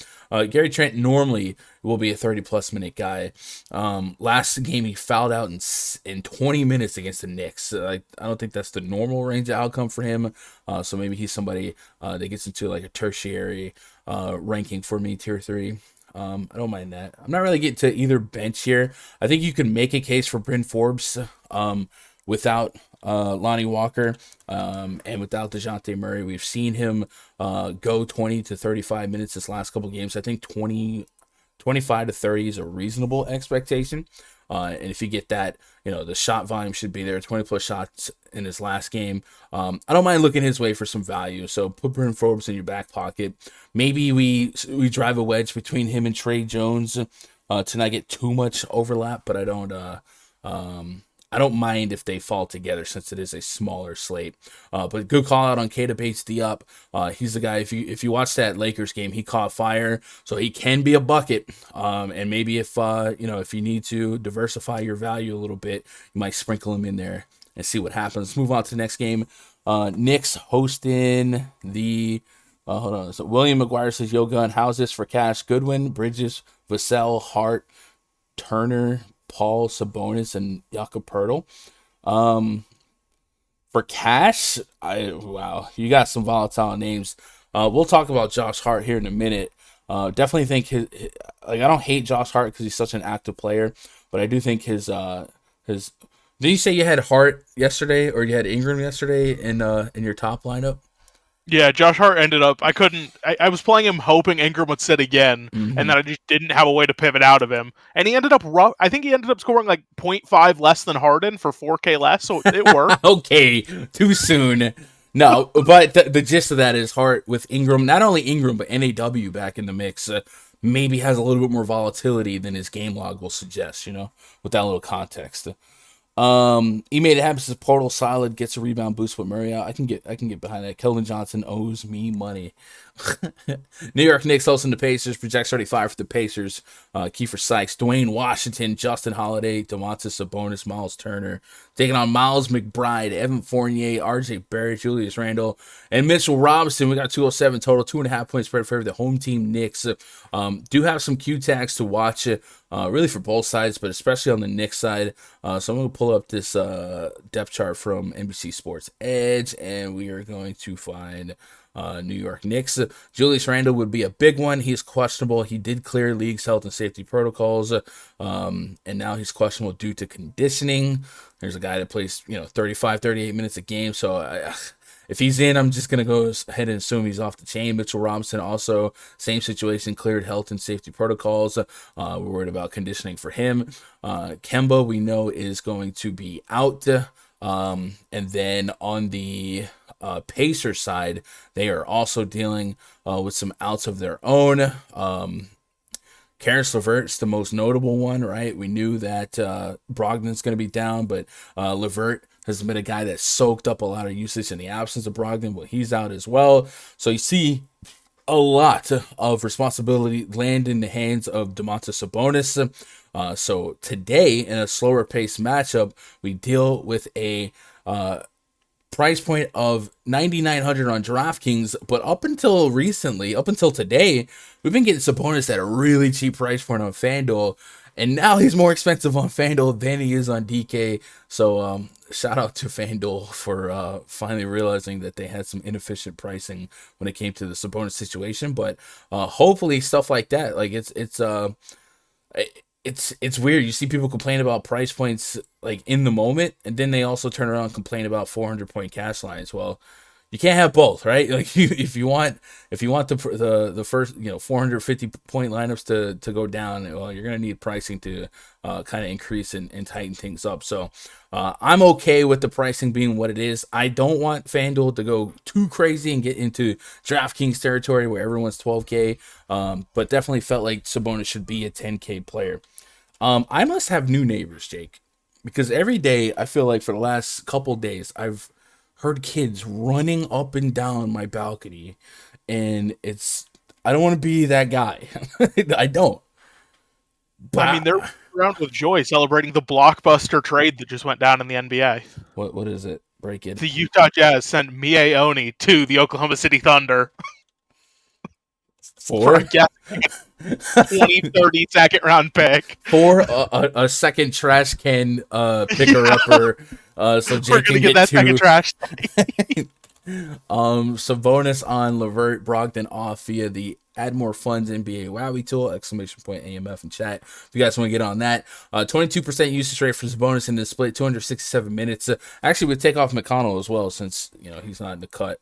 Gary Trent normally will be a 30-plus minute guy. Last game, he fouled out in 20 minutes against the Knicks. I don't think that's the normal range of outcome for him. So maybe he's somebody that gets into like a tertiary ranking for me, tier 3. I don't mind that. I'm not really getting to either bench here. I think you can make a case for Bryn Forbes without Lonnie Walker and without DeJounte Murray. We've seen him go 20 to 35 minutes this last couple games. I think 25 to 30 is a reasonable expectation. And if you get that, the shot volume should be there. 20 plus shots in his last game. I don't mind looking his way for some value. So put Bryn Forbes in your back pocket. Maybe we drive a wedge between him and Trey Jones to not get too much overlap, but I don't mind if they fall together since it is a smaller slate. But good call out on Keita Bates-Diop. He's the guy, if you watch that Lakers game, he caught fire, so he can be a bucket. And maybe if you need to diversify your value a little bit, you might sprinkle him in there and see what happens. Let's move on to the next game. Knicks hosting the hold on. So William McGuire says, "Yo, Gun, how's this for cash? Goodwin, Bridges, Vassell, Hart, Turner, Paul, Sabonis, and Jakob Poeltl. For cash, you got some volatile names. We'll talk about Josh Hart here in a minute. Definitely think I don't hate Josh Hart because he's such an active player, but I do think his. Did you say you had Hart yesterday or you had Ingram yesterday in your top lineup? Yeah, Josh Hart ended up. I was playing him hoping Ingram would sit again, and then I just didn't have a way to pivot out of him. And he ended up I think he ended up scoring like 0.5 less than Harden for 4K less, so it worked. Okay, too soon. No, but the gist of that is Hart with Ingram, not only Ingram, but NAW back in the mix, maybe has a little bit more volatility than his game log will suggest, with that little context. He made it happen. Says Portal solid, gets a rebound boost with Murray out. I can get behind that. Keldon Johnson owes me money. New York Knicks hosting the Pacers. Projects 35 for the Pacers. Kiefer Sykes, Dwayne Washington, Justin Holiday, Domantas Sabonis, Miles Turner. Taking on Miles McBride, Evan Fournier, RJ Barrett, Julius Randle, and Mitchell Robinson. We got 207 total, 2.5 points spread for the home team Knicks. Do have some Q tags to watch really for both sides, but especially on the Knicks side. So I'm going to pull up this depth chart from NBC Sports Edge, and we are going to find New York Knicks. Julius Randle would be a big one. He's questionable. He did clear league's health and safety protocols, and now he's questionable due to conditioning. There's a guy that plays, 35, 38 minutes a game, so if he's in, I'm just going to go ahead and assume he's off the chain. Mitchell Robinson also, same situation, cleared health and safety protocols. We're worried about conditioning for him. Kemba, we know, is going to be out. And then on the Pacers side, they are also dealing with some outs of their own. Karis LeVert's the most notable one, right? We knew that Brogdon's going to be down, but LeVert has been a guy that soaked up a lot of usage in the absence of Brogdon. Well, he's out as well. So you see a lot of responsibility land in the hands of Domantas Sabonis. So today, in a slower pace matchup, we deal with a price point of $9,900 on DraftKings, but up until today, we've been getting Sabonis at a really cheap price point on FanDuel, and now he's more expensive on FanDuel than he is on DK. So shout out to FanDuel for finally realizing that they had some inefficient pricing when it came to the Sabonis situation. But hopefully stuff like that, like it's weird. You see people complain about price points like in the moment, and then they also turn around and complain about 400-point cash lines. Well, you can't have both, right? Like if you want the first 450 point lineups to go down, well, you're gonna need pricing to kind of increase and tighten things up. So I'm okay with the pricing being what it is. I don't want FanDuel to go too crazy and get into DraftKings territory where everyone's 12K, but definitely felt like Sabonis should be a 10K player. I must have new neighbors, Jake, because every day I feel like for the last couple days I've heard kids running up and down my balcony, and I don't want to be that guy. I don't. But I mean, they're around with joy celebrating the blockbuster trade that just went down in the NBA. What is it? Break it. The Utah Jazz sent Mie Oni to the Oklahoma City Thunder for a 20, 30 second round pick. For a second trash can picker upper. So Jake We're gonna get that second trash. Sabonis on LeVert, Brogdon off via the Add More Funds NBA Wowie tool, ! AMF in chat. If you guys want to get on that. 22% usage rate for Sabonis in the split, 267 minutes. Actually, we take off McConnell as well since he's not in the cut.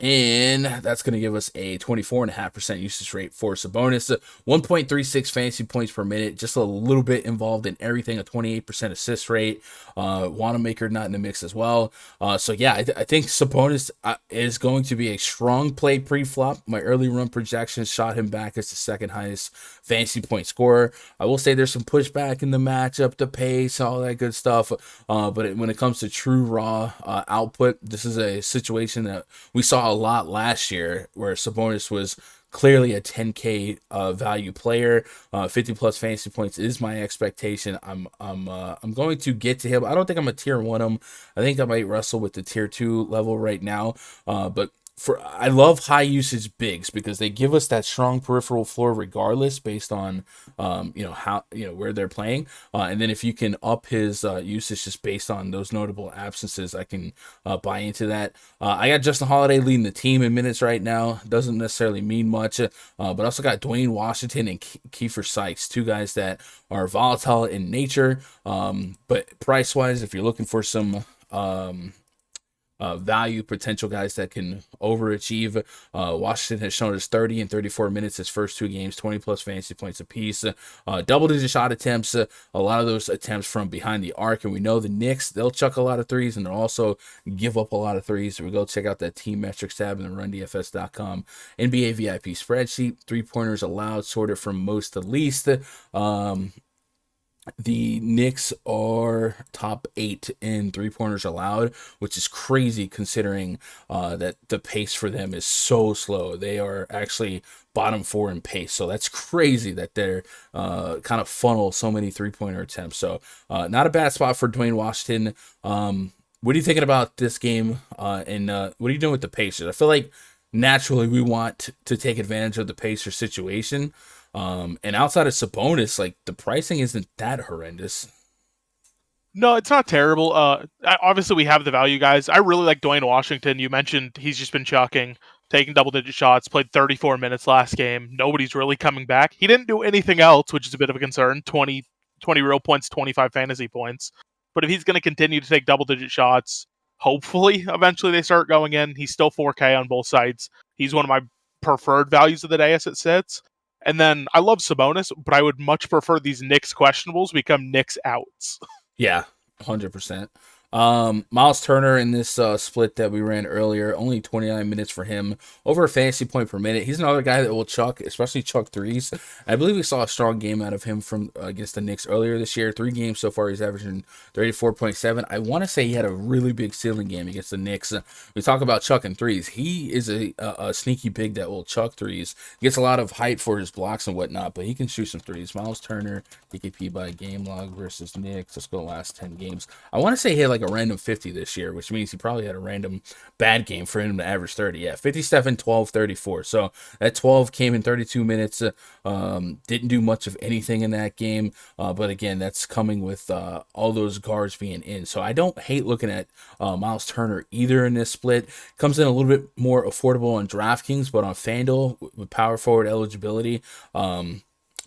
And that's going to give us a 24.5% usage rate for Sabonis. 1.36 fantasy points per minute, just a little bit involved in everything. A 28% assist rate. Wanamaker not in the mix as well. So yeah, I think Sabonis is going to be a strong play pre-flop. My early run projections shot him back as the second highest fantasy point scorer. I will say there's some pushback in the matchup, the pace, all that good stuff. But when it comes to true raw output, this is a situation that we saw a lot last year where Sabonis was clearly a 10K value player. 50 plus fantasy points is my expectation. I'm going to get to him. I don't think I'm a tier 1 him. I think I might wrestle with the tier 2 level right now. But I love high usage bigs because they give us that strong peripheral floor regardless based on how where they're playing, and then if you can up his usage just based on those notable absences, I can buy into that. I got Justin Holiday leading the team in minutes right now. Doesn't necessarily mean much, but I also got Dwayne Washington and Kiefer Sykes, two guys that are volatile in nature, but price wise, if you're looking for some value potential guys that can overachieve. Washington has shown us 30 and 34 minutes his first two games, 20 plus fantasy points apiece. Double-digit shot attempts, a lot of those attempts from behind the arc, and we know the Knicks, they'll chuck a lot of threes, and they'll also give up a lot of threes. So we go check out that team metrics tab in the rundfs.com NBA VIP spreadsheet. Three-pointers allowed, sorted from most to least. The Knicks are top 8 in three-pointers allowed, which is crazy considering that the pace for them is so slow. They are actually bottom 4 in pace, so that's crazy that they're kind of funnel so many three-pointer attempts. So not a bad spot for Dwayne Washington. What are you thinking about this game, and what are you doing with the Pacers? I feel like naturally we want to take advantage of the Pacers situation. And outside of Sabonis, like the pricing isn't that horrendous. No, it's not terrible. Obviously we have the value guys. I really like Dwayne Washington. You mentioned he's just been chucking, taking double-digit shots, played 34 minutes last game. Nobody's really coming back. He didn't do anything else, which is a bit of a concern. 20 real points, 25 fantasy points. But if he's going to continue to take double-digit shots, hopefully eventually they start going in. He's still 4K on both sides. He's one of my preferred values of the day as it sits. And then I love Sabonis, but I would much prefer these Knicks questionables become Knicks outs. Yeah, 100%. Miles Turner in this split that we ran earlier, only 29 minutes for him, over a fantasy point per minute. He's another guy that will chuck, especially chuck threes. I believe we saw a strong game out of him from against the Knicks earlier this year. 3 games so far, he's averaging 34.7. I want to say he had a really big ceiling game against the Knicks. We talk about chucking threes. He is a sneaky big that will chuck threes. He gets a lot of height for his blocks and whatnot, but he can shoot some threes. Miles Turner, DKP by game log versus Knicks. Let's go last 10 games. I want to say he had like a random 50 this year, which means he probably had a random bad game for him to average 30. Yeah, 57, 12, 34. So that 12 came in 32 minutes. Didn't do much of anything in that game. But again, that's coming with all those guards being in. So I don't hate looking at Miles Turner either in this split. Comes in a little bit more affordable on DraftKings, but on FanDuel with power forward eligibility,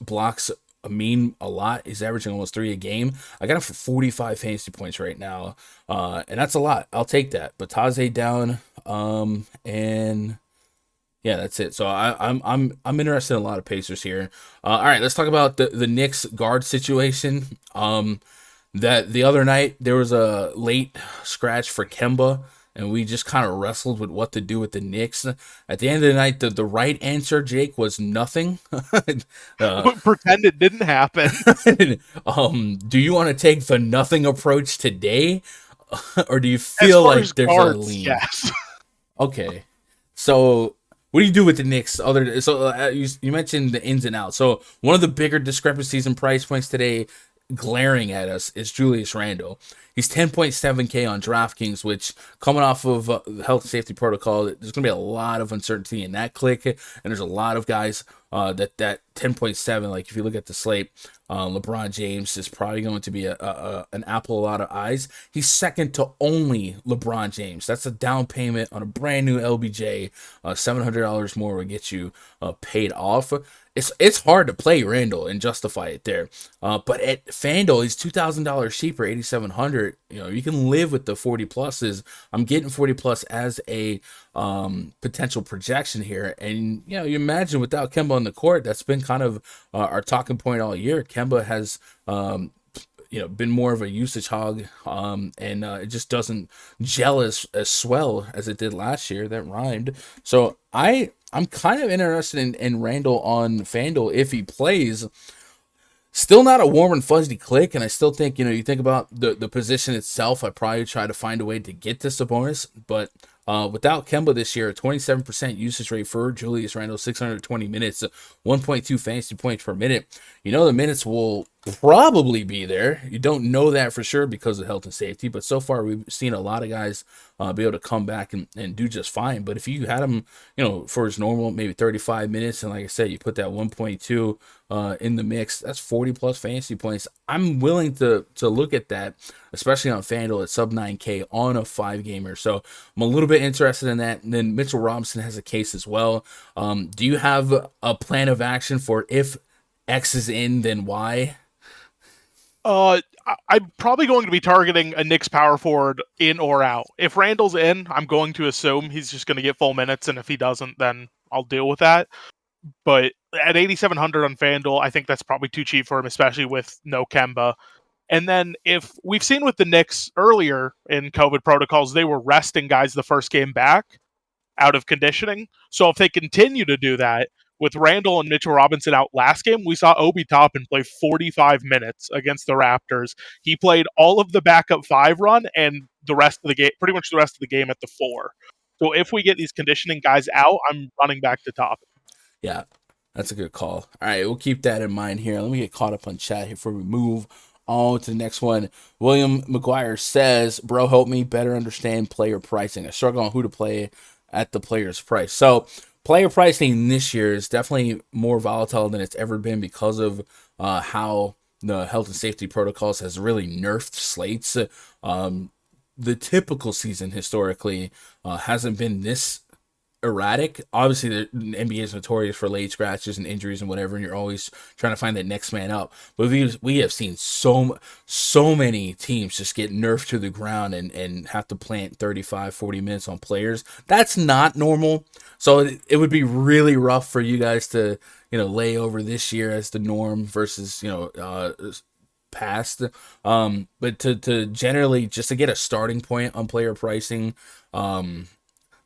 blocks a lot. He's averaging almost 3 a game. I got him for 45 fantasy points right now, and that's a lot. I'll take that. But Taze down, and yeah, that's it. So I'm interested in a lot of Pacers here. All right, let's talk about the Knicks guard situation. That the other night there was a late scratch for Kemba, and we just kind of wrestled with what to do with the Knicks. At the end of the night, the right answer, Jake, was nothing. Pretend it didn't happen. Do you want to take the nothing approach today, or do you feel like there's a lean? Yes. Okay, so what do you do with the Knicks? You mentioned the ins and outs. So one of the bigger discrepancies in price points today, glaring at us, is Julius Randle. He's 10.7K on DraftKings, which, coming off of the health and safety protocol, there's going to be a lot of uncertainty in that click, and there's a lot of guys that 10.7, like if you look at the slate, LeBron James is probably going to be an apple a lot of eyes. He's second to only LeBron James. That's a down payment on a brand new LBJ. $700 more will get you paid off. It's hard to play Randall and justify it there. But at Fanduel, he's $2,000 cheaper, $8,700. You can live with the 40 pluses. I'm getting 40 plus as a potential projection here. And, you imagine without Kemba on the court, that's been kind of our talking point all year. Kemba has, been more of a usage hog, and it just doesn't gel as swell as it did last year. That rhymed. So I'm kind of interested in Randall on Fanduel if he plays. Still not a warm and fuzzy click, and I still think, you think about the position itself, I'd probably try to find a way to get this Sabonis, but without Kemba this year, a 27% usage rate for Julius Randle, 620 minutes, 1.2 fantasy points per minute. The minutes will probably be there. You don't know that for sure because of health and safety, but so far we've seen a lot of guys be able to come back and do just fine. But if you had him, for his normal, maybe 35 minutes, and like I said, you put that 1.2 in the mix, that's 40 plus fantasy points. I'm willing to look at that, especially on FanDuel at sub 9K on a 5-gamer. So I'm a little bit interested in that. And then Mitchell Robinson has a case as well. Do you have a plan of action for if X is in, then Y? I'm probably going to be targeting a Knicks power forward in or out. If Randall's in, I'm going to assume he's just going to get full minutes, and if he doesn't, then I'll deal with that. But at 8,700 on FanDuel, I think that's probably too cheap for him, especially with no Kemba. And then if we've seen with the Knicks earlier in COVID protocols, they were resting guys the first game back out of conditioning. So if they continue to do that, with Randall and Mitchell Robinson out last game, we saw Obi Toppin play 45 minutes against the Raptors. He played all of the backup 5 run and the rest of the game, pretty much the rest of the game at the 4. So if we get these conditioning guys out, I'm running back to Toppin. Yeah, that's a good call. All right, we'll keep that in mind here. Let me get caught up on chat here before we move on to the next one. William McGuire says, bro, help me better understand player pricing. I struggle on who to play at the player's price. So player pricing this year is definitely more volatile than it's ever been because of how the health and safety protocols has really nerfed slates. The typical season historically hasn't been this erratic. Obviously, the NBA is notorious for late scratches and injuries and whatever, and you're always trying to find that next man up. But we have seen so many teams just get nerfed to the ground and have to plant 35, 40 minutes on players. That's not normal. So it would be really rough for you guys to, lay over this year as the norm versus, past. But to generally just to get a starting point on player pricing,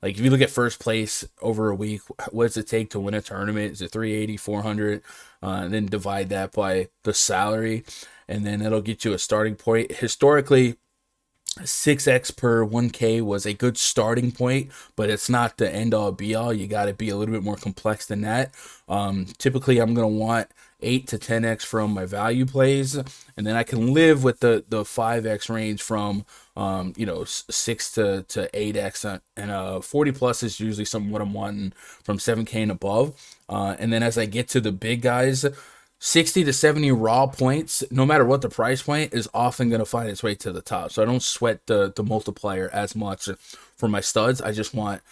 like if you look at first place over a week, what does it take to win a tournament? Is it 380, 400? And then divide that by the salary, and then that'll get you a starting point. Historically, 6x per 1K was a good starting point, but it's not the end all be all. You got to be a little bit more complex than that. Typically, I'm going to want 8 to 10x from my value plays, and then I can live with the 5x range from 6 to 8x, and 40 plus is usually what I'm wanting from 7K and above. And then as I get to the big guys, 60 to 70 raw points, no matter what the price point, is often going to find its way to the top. So I don't sweat the multiplier as much for my studs. I just want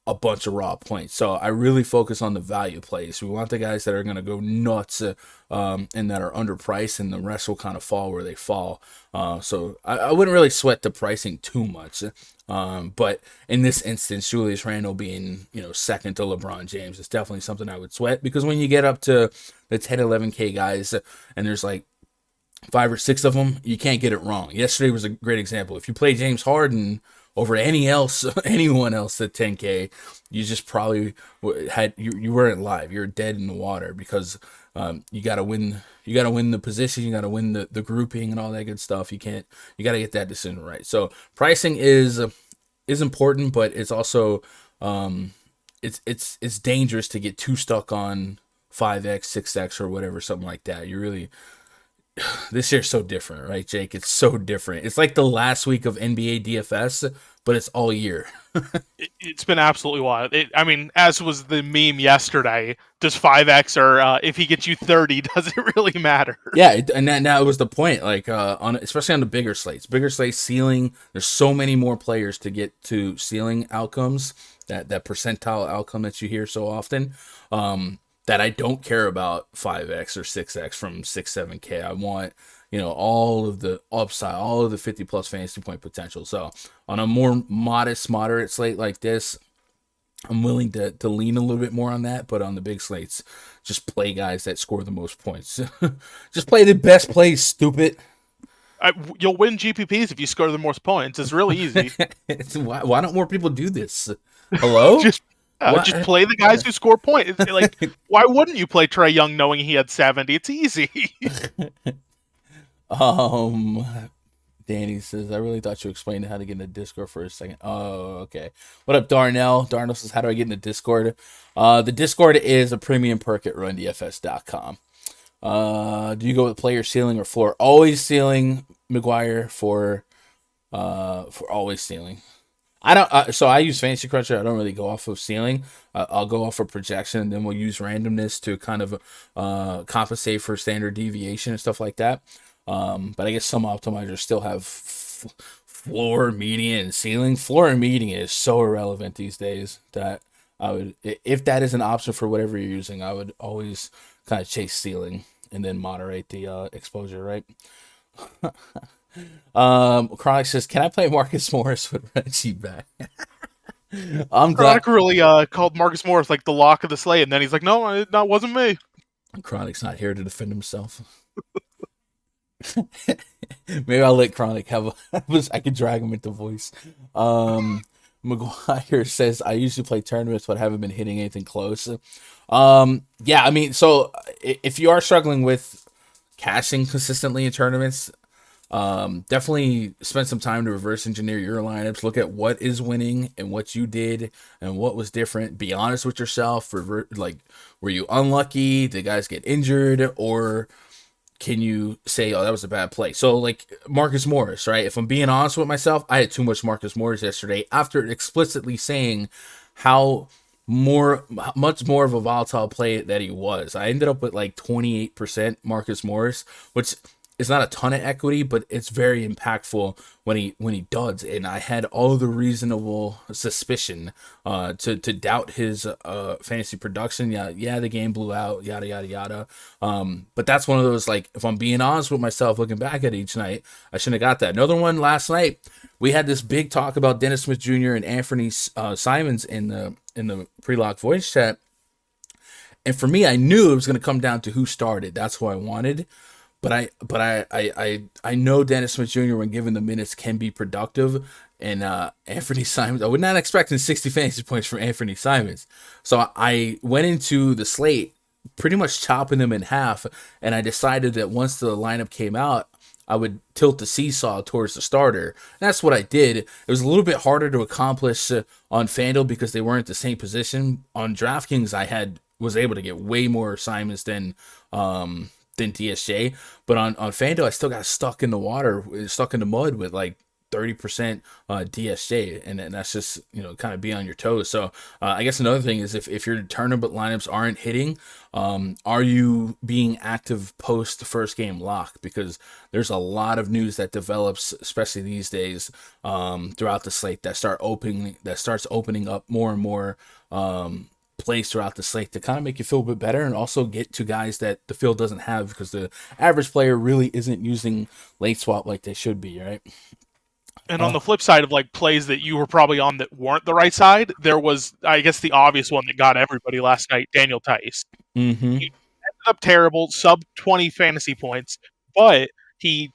a bunch of raw points. So I really focus on the value plays. We want the guys that are going to go nuts and that are underpriced, and the rest will kind of fall where they fall. So I wouldn't really sweat the pricing too much. But in this instance, Julius Randle being, second to LeBron James is definitely something I would sweat, because when you get up to the 10, 11K guys and there's like 5 or 6 of them, you can't get it wrong. Yesterday was a great example. If you play James Harden over anyone else at 10K, you just probably you weren't live. You're dead in the water, because you got to win. You got to win the position. You got to win the grouping and all that good stuff. You got to get that decision right. So pricing is important, but it's also it's dangerous to get too stuck on 5x, 6x, or whatever, something like that. This year's so different, right, Jake? It's so different. It's like the last week of NBA DFS, but it's all year. It's been absolutely wild. As was the meme yesterday, does 5x or if he gets you 30, does it really matter? Yeah, and that was the point. Like especially on the bigger slates, ceiling. There's so many more players to get to ceiling outcomes. That percentile outcome that you hear so often. That I don't care about 5x or 6x from 6, 7K. I want, all of the upside, all of the 50 plus fantasy point potential. So on a more moderate slate like this, I'm willing to lean a little bit more on that. But on the big slates, just play guys that score the most points. Just play the best plays, stupid. You'll win GPPs if you score the most points. It's really easy. Why don't more people do this? Hello? Just play the guys who score points. Like, why wouldn't you play Trae Young knowing he had 70? It's easy. Danny says, I really thought you explained how to get in the Discord for a second. Oh, okay. What up, Darnell? Darnell says, how do I get in the Discord? The Discord is a premium perk at rundfs.com. Do you go with player ceiling or floor? Always ceiling, McGuire, for always ceiling. I don't. So I use Fantasy Cruncher. I don't really go off of ceiling. I'll go off of projection, and then we'll use randomness to kind of compensate for standard deviation and stuff like that. But I guess some optimizers still have floor, median, and ceiling. Floor and median is so irrelevant these days that I would, if that is an option for whatever you're using, I would always kind of chase ceiling and then moderate the exposure, right? Chronic says, can I play Marcus Morris with Reggie back? I'm glad. Chronic really called Marcus Morris like the lock of the slate, and then he's like, no, that wasn't me. Chronic's not here to defend himself. Maybe I'll let Chronic have I could drag him into voice. McGuire says, I usually play tournaments but haven't been hitting anything close. So if you are struggling with cashing consistently in tournaments, definitely spend some time to reverse engineer your lineups. Look at what is winning and what you did and what was different. Be honest with yourself. Were you unlucky? Did guys get injured? Or can you say, oh, that was a bad play? So like Marcus Morris, right? If I'm being honest with myself, I had too much Marcus Morris yesterday after explicitly saying how much more of a volatile play that he was. I ended up with like 28% Marcus Morris, which is not a ton of equity, but it's very impactful when he does. And I had all the reasonable suspicion to doubt his fantasy production. Yeah, the game blew out, yada yada yada. But that's one of those, like, if I'm being honest with myself, looking back at each night, I shouldn't have got that. Another one last night, we had this big talk about Dennis Smith Jr. and Anthony Simons in the pre-lock voice chat. And for me, I knew it was going to come down to who started. That's who I wanted. But I know Dennis Smith Jr. when given the minutes can be productive, and Anthony Simons, I was not expecting 60 fantasy points from Anthony Simons, so I went into the slate pretty much chopping them in half, and I decided that once the lineup came out, I would tilt the seesaw towards the starter. And that's what I did. It was a little bit harder to accomplish on Fanduel because they weren't the same position. On DraftKings, was able to get way more Simons than DSJ, but on Fanduel I still got stuck in the mud with like 30% DSJ, and that's just, kind of be on your toes. So I guess another thing is if your tournament lineups aren't hitting, are you being active post first game lock? Because there's a lot of news that develops, especially these days, throughout the slate that starts opening up more and more plays throughout the slate to kind of make you feel a bit better, and also get to guys that the field doesn't have, because the average player really isn't using late swap like they should be, right? And on the flip side of like plays that you were probably on that weren't the right side, there was, I guess, the obvious one that got everybody last night, Daniel Tice. Mm-hmm. He ended up terrible, sub 20 fantasy points, but he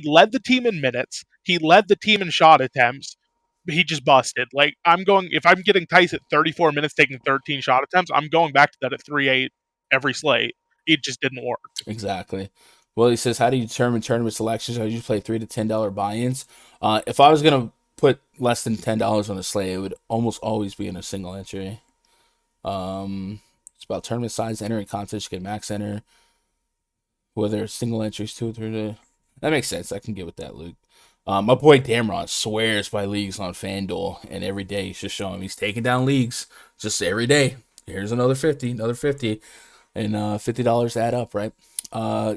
led the team in minutes, he led the team in shot attempts, but he just busted. Like, if I'm getting Tice at 34 minutes taking 13 shot attempts, I'm going back to that at 3-8 every slate. It just didn't work. Exactly. Well, he says, how do you determine tournament selections? I usually play $3 to $10 buy-ins. If I was going to put less than $10 on the slate, it would almost always be in a single entry. It's about tournament size, entering contest, you get max enter. Whether it's single entries, 2 or 3. That makes sense. I can get with that, Luke. My boy Damron swears by leagues on Fanduel, and every day he's just showing he's taking down leagues just every day. Here's another 50, and $50 add up, right?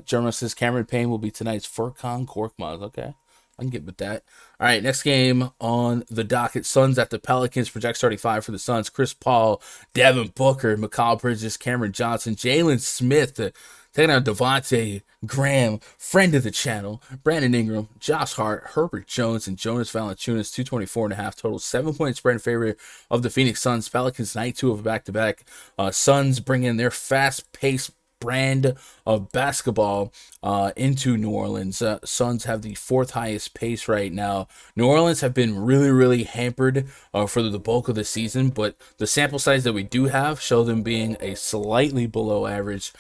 German says Cameron Payne will be tonight's Furkan Korkmaz. Okay, I can get with that. All right, next game on the docket: Suns at the Pelicans. Project 35 for the Suns. Chris Paul, Devin Booker, Mikal Bridges, Cameron Johnson, Jalen Smith, taking out Devontae Graham, friend of the channel, Brandon Ingram, Josh Hart, Herbert Jones, and Jonas Valanciunas. 224.5 total, 7-point spread in favor of the Phoenix Suns. Pelicans night 2 of a back-to-back. Suns bring in their fast-paced brand of basketball into New Orleans. Suns have the 4th highest pace right now. New Orleans have been really, really hampered for the bulk of the season, but the sample size that we do have show them being a slightly below average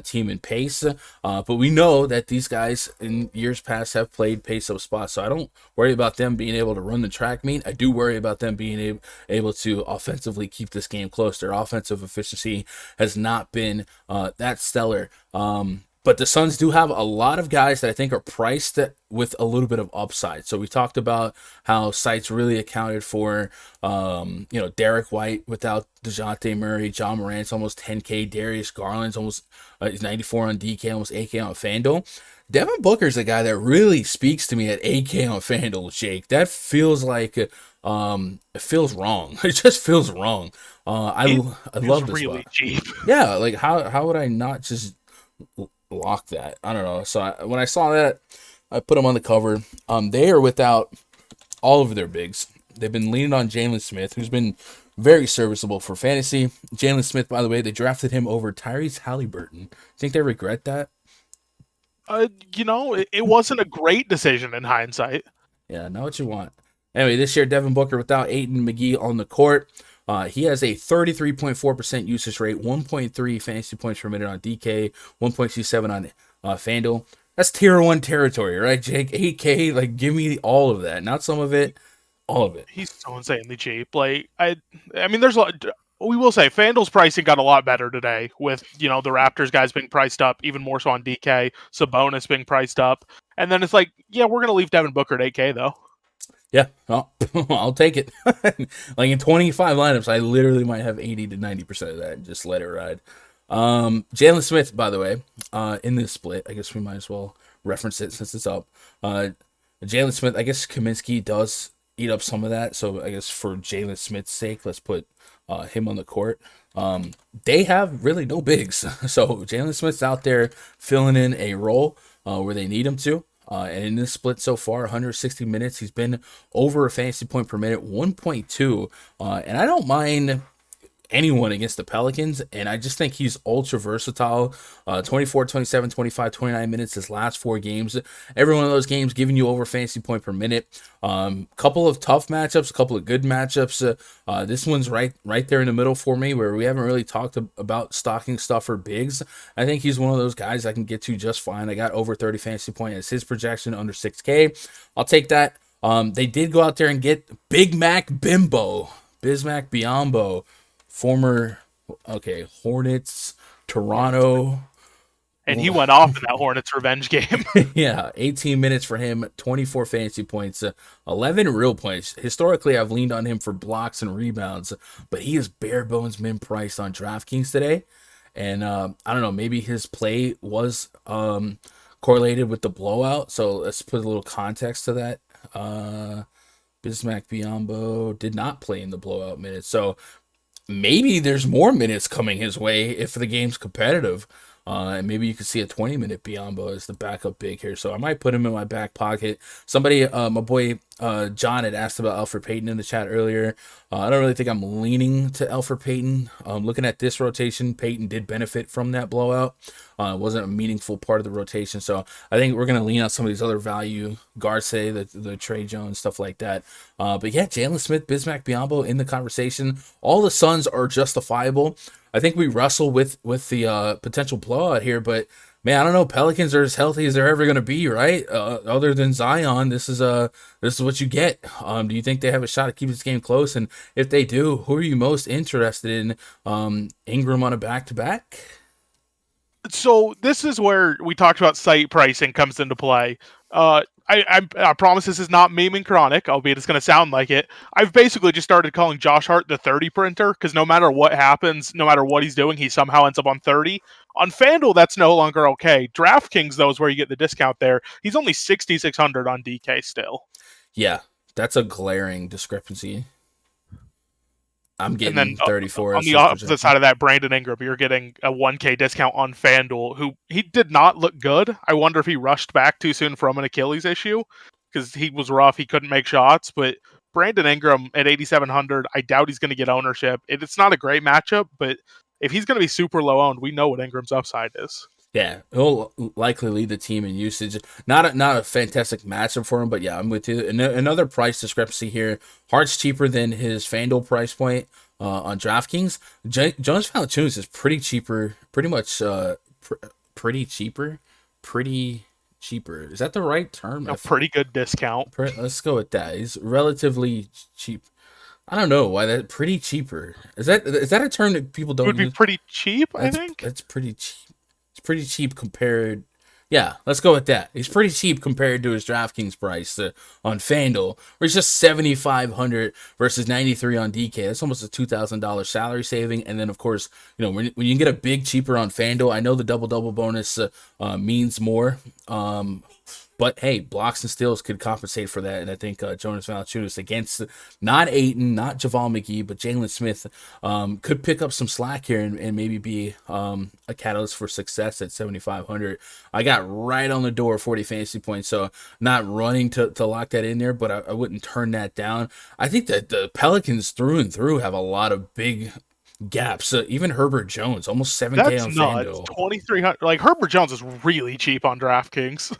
team in pace. But we know that these guys in years past have played pace-up spots, so I don't worry about them being able to run the track meet. I do worry about them being able to offensively keep this game close. Their offensive efficiency has not been that stellar. But the Suns do have a lot of guys that I think are priced with a little bit of upside. So we talked about how sites really accounted for, Derek White without DeJounte Murray, John Morant's almost 10K, Darius Garland's almost 94 on DK, almost 8K on FanDuel. Devin Booker's a guy that really speaks to me at 8K on FanDuel, Jake. That feels like it feels wrong. It just feels wrong. I love this really spot. Cheap. Yeah, like how would I not just lock that? I don't know. So when I saw that, I put them on the cover. They are without all of their bigs. They've been leaning on Jalen Smith, who's been very serviceable for fantasy. Jalen Smith, by the way, they drafted him over Tyrese Halliburton. Think they regret that? It wasn't a great decision in hindsight. Yeah, not what you want. Anyway, this year, Devin Booker without Ayton McGee on the court. He has a 33.4% usage rate, 1.3 fantasy points per minute on DK, 1.27 on FanDuel. That's tier 1 territory, right, Jake? 8K, like, give me all of that. Not some of it, all of it. He's so insanely cheap. Like, I mean, there's a lot. We will say FanDuel's pricing got a lot better today with, the Raptors guys being priced up, even more so on DK, Sabonis being priced up. And then it's like, yeah, we're going to leave Devin Booker at 8K, though. Yeah, well, I'll take it. Like in 25 lineups, I literally might have 80 to 90% of that and just let it ride. Jalen Smith, by the way, in this split, I guess we might as well reference it since it's up. Jalen Smith, I guess Kaminsky does eat up some of that. So I guess for Jalen Smith's sake, let's put him on the court. They have really no bigs. So Jalen Smith's out there filling in a role where they need him to. And in this split so far, 160 minutes, he's been over a fantasy point per minute, 1.2. And I don't mind anyone against the Pelicans, and I just think he's ultra versatile. 24, 27, 25, 29 minutes his last 4 games. Every one of those games giving you over fantasy point per minute. Couple of tough matchups, a couple of good matchups. This one's right there in the middle for me, where we haven't really talked about stocking stuffer bigs. I think he's one of those guys I can get to just fine. I got over 30 fantasy point as his projection, under 6K. I'll take that. They did go out there and get Big Mac Bimbo, Bismack Biyombo, former Hornets, Toronto, and he went off in that Hornets revenge game. Yeah, 18 minutes for him, 24 fantasy points, 11 real points. Historically, I've leaned on him for blocks and rebounds, but he is bare bones min priced on DraftKings today. And I don't know, maybe his play was correlated with the blowout. So let's put a little context to that. Bismack Biyombo did not play in the blowout minutes. So maybe there's more minutes coming his way if the game's competitive. And maybe you could see a 20-minute Biyombo as the backup big here. So I might put him in my back pocket. Somebody, my boy John had asked about Elfrid Payton in the chat earlier. I don't really think I'm leaning to Elfrid Payton. Looking at this rotation, Payton did benefit from that blowout. It wasn't a meaningful part of the rotation. So I think we're going to lean on some of these other value guards, say the Trey Jones, stuff like that. But yeah, Jalen Smith, Bismack Biyombo in the conversation. All the Suns are justifiable. I think we wrestle with the potential blowout here, but man, I don't know. Pelicans are as healthy as they're ever going to be, right? Other than Zion, this is what you get. Do you think they have a shot to keep this game close? And if they do, who are you most interested in? Ingram on a back-to-back? So this is where we talked about site pricing comes into play. I promise this is not meme and chronic, albeit it's going to sound like it. I've basically just started calling Josh Hart the 30 printer because no matter what happens, no matter what he's doing, he somehow ends up on 30. On FanDuel, that's no longer okay. DraftKings, though, is where you get the discount there. He's only 6,600 on DK still. Yeah, that's a glaring discrepancy. I'm getting 34. On the opposite side of that, Brandon Ingram, you're getting a 1K discount on FanDuel, who he did not look good. I wonder if he rushed back too soon from an Achilles issue because he was rough. He couldn't make shots. But Brandon Ingram at 8,700, I doubt he's going to get ownership. It's not a great matchup, but if he's going to be super low owned, we know what Ingram's upside is. Yeah, he'll likely lead the team in usage. Not a fantastic matchup for him, but yeah, I'm with you. Another price discrepancy here. Hart's cheaper than his FanDuel price point on DraftKings. Jonas Valanciunas is pretty cheaper, pretty much pretty cheaper. Is that the right term? A pretty good discount. Let's go with that. He's relatively cheap. I don't know why that pretty cheaper. Is that a term that people don't use? It would be pretty cheap, I think. That's pretty cheap. It's pretty cheap compared. Yeah, let's go with that. He's pretty cheap compared to his DraftKings price on FanDuel, where it's just 7,500 versus 93 on DK. That's almost a $2,000 salary saving. And then, of course, when you can get a big cheaper on FanDuel, I know the double bonus means more. But hey, blocks and steals could compensate for that, and I think Jonas Valanciunas against not Ayton, not JaVale McGee, but Jalen Smith could pick up some slack here and maybe be a catalyst for success at 7,500. I got right on the door 40 fantasy points, so not running to lock that in there, but I wouldn't turn that down. I think that the Pelicans through and through have a lot of big gaps. Even Herbert Jones, almost 7K on FanDuel. 2,300. Like Herbert Jones is really cheap on DraftKings.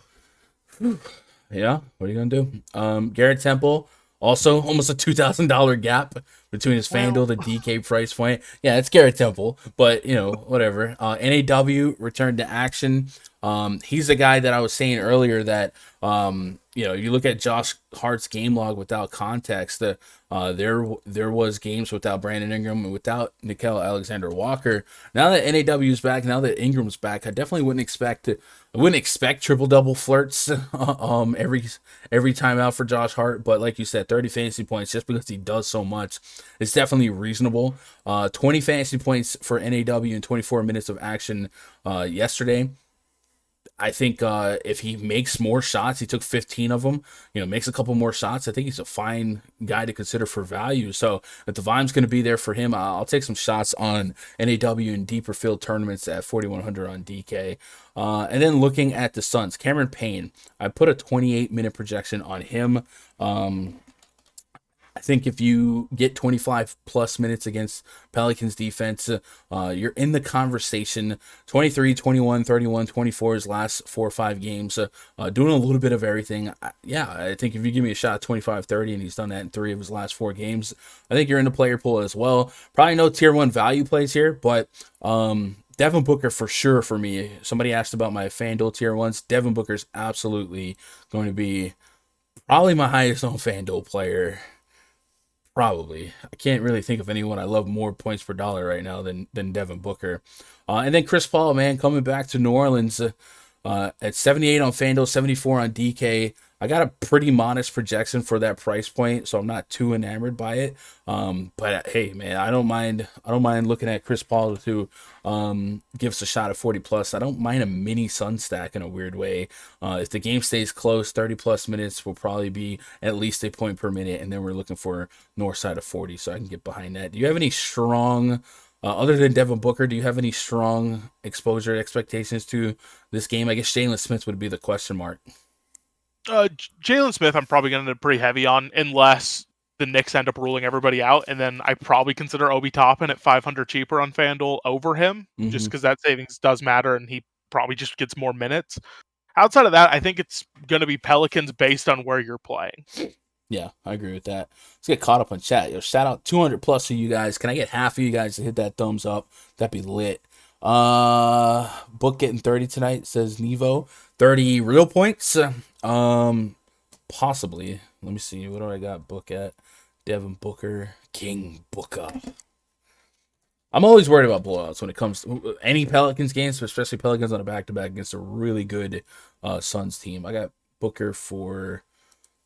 Yeah, what are you gonna do? Garrett Temple, also almost a $2,000 gap between his FanDuel to DK price point. Yeah, it's Garrett Temple, but whatever. NAW returned to action. He's the guy that I was saying earlier that you look at Josh Hart's game log without context. There was games without Brandon Ingram and without Nickeil Alexander-Walker. Now that NAW is back, now that Ingram's back, I definitely wouldn't expect triple double flirts every time out for Josh Hart. But like you said, 30 fantasy points just because he does so much, it's definitely reasonable. 20 fantasy points for NAW in 24 minutes of action yesterday. I think if he makes more shots, he took 15 of them, makes a couple more shots, I think he's a fine guy to consider for value. So if the volume's going to be there for him, I'll take some shots on NAW in deeper field tournaments at 4,100 on DK. And then looking at the Suns, Cameron Payne, I put a 28-minute projection on him. I think if you get 25 plus minutes against Pelicans defense, you're in the conversation. 23, 21, 31, 24 his last 4 or 5 games, doing a little bit of everything. I think if you give me a shot at 25, 30, and he's done that in 3 of his last 4 games, I think you're in the player pool as well. Probably no tier 1 value plays here, but Devin Booker for sure for me. Somebody asked about my FanDuel tier 1s. Devin Booker's absolutely going to be probably my highest on FanDuel player. Probably. I can't really think of anyone I love more points per dollar right now than Devin Booker. And then Chris Paul, man, coming back to New Orleans at 78 on FanDuel, 74 on DK. I got a pretty modest projection for that price point, so I'm not too enamored by it. But hey, man, I don't mind. I don't mind looking at Chris Paul to give us a shot at 40 plus. I don't mind a mini Sun stack in a weird way. If the game stays close, 30 plus minutes will probably be at least a point per minute, and then we're looking for north side of 40, so I can get behind that. Do you have any strong? Other than Devin Booker, do you have any strong exposure expectations to this game? I guess Jalen Smith would be the question mark. Jalen Smith, I'm probably going to be pretty heavy on, unless the Knicks end up ruling everybody out, and then I probably consider Obi Toppin at 500 cheaper on FanDuel over him, just because that savings does matter, and he probably just gets more minutes. Outside of that, I think it's going to be Pelicans based on where you're playing. Yeah, I agree with that. Let's get caught up on chat. Yo, shout out 200 plus of you guys. Can I get half of you guys to hit that thumbs up? That'd be lit. Book getting 30 tonight, says Nevo. 30 real points. Possibly. Let me see. What do I got book at? Devin Booker. King Booker. I'm always worried about blowouts when it comes to any Pelicans games, especially Pelicans on a back-to-back against a really good Suns team. I got Booker for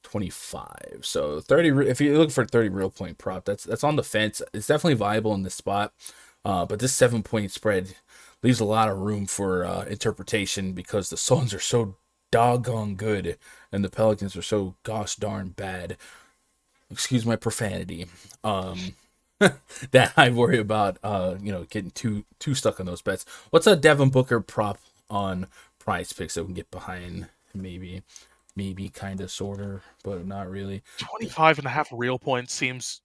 25. So 30. If you're looking for a 30 real point prop, that's on the fence. It's definitely viable in this spot. But this 7-point spread leaves a lot of room for interpretation because the Suns are so doggone good and the Pelicans are so gosh darn bad. Excuse my profanity. That I worry about getting too stuck on those bets. What's a Devin Booker prop on PrizePicks that we can get behind? Maybe kind of sort of, but not really. 25.5 real points seems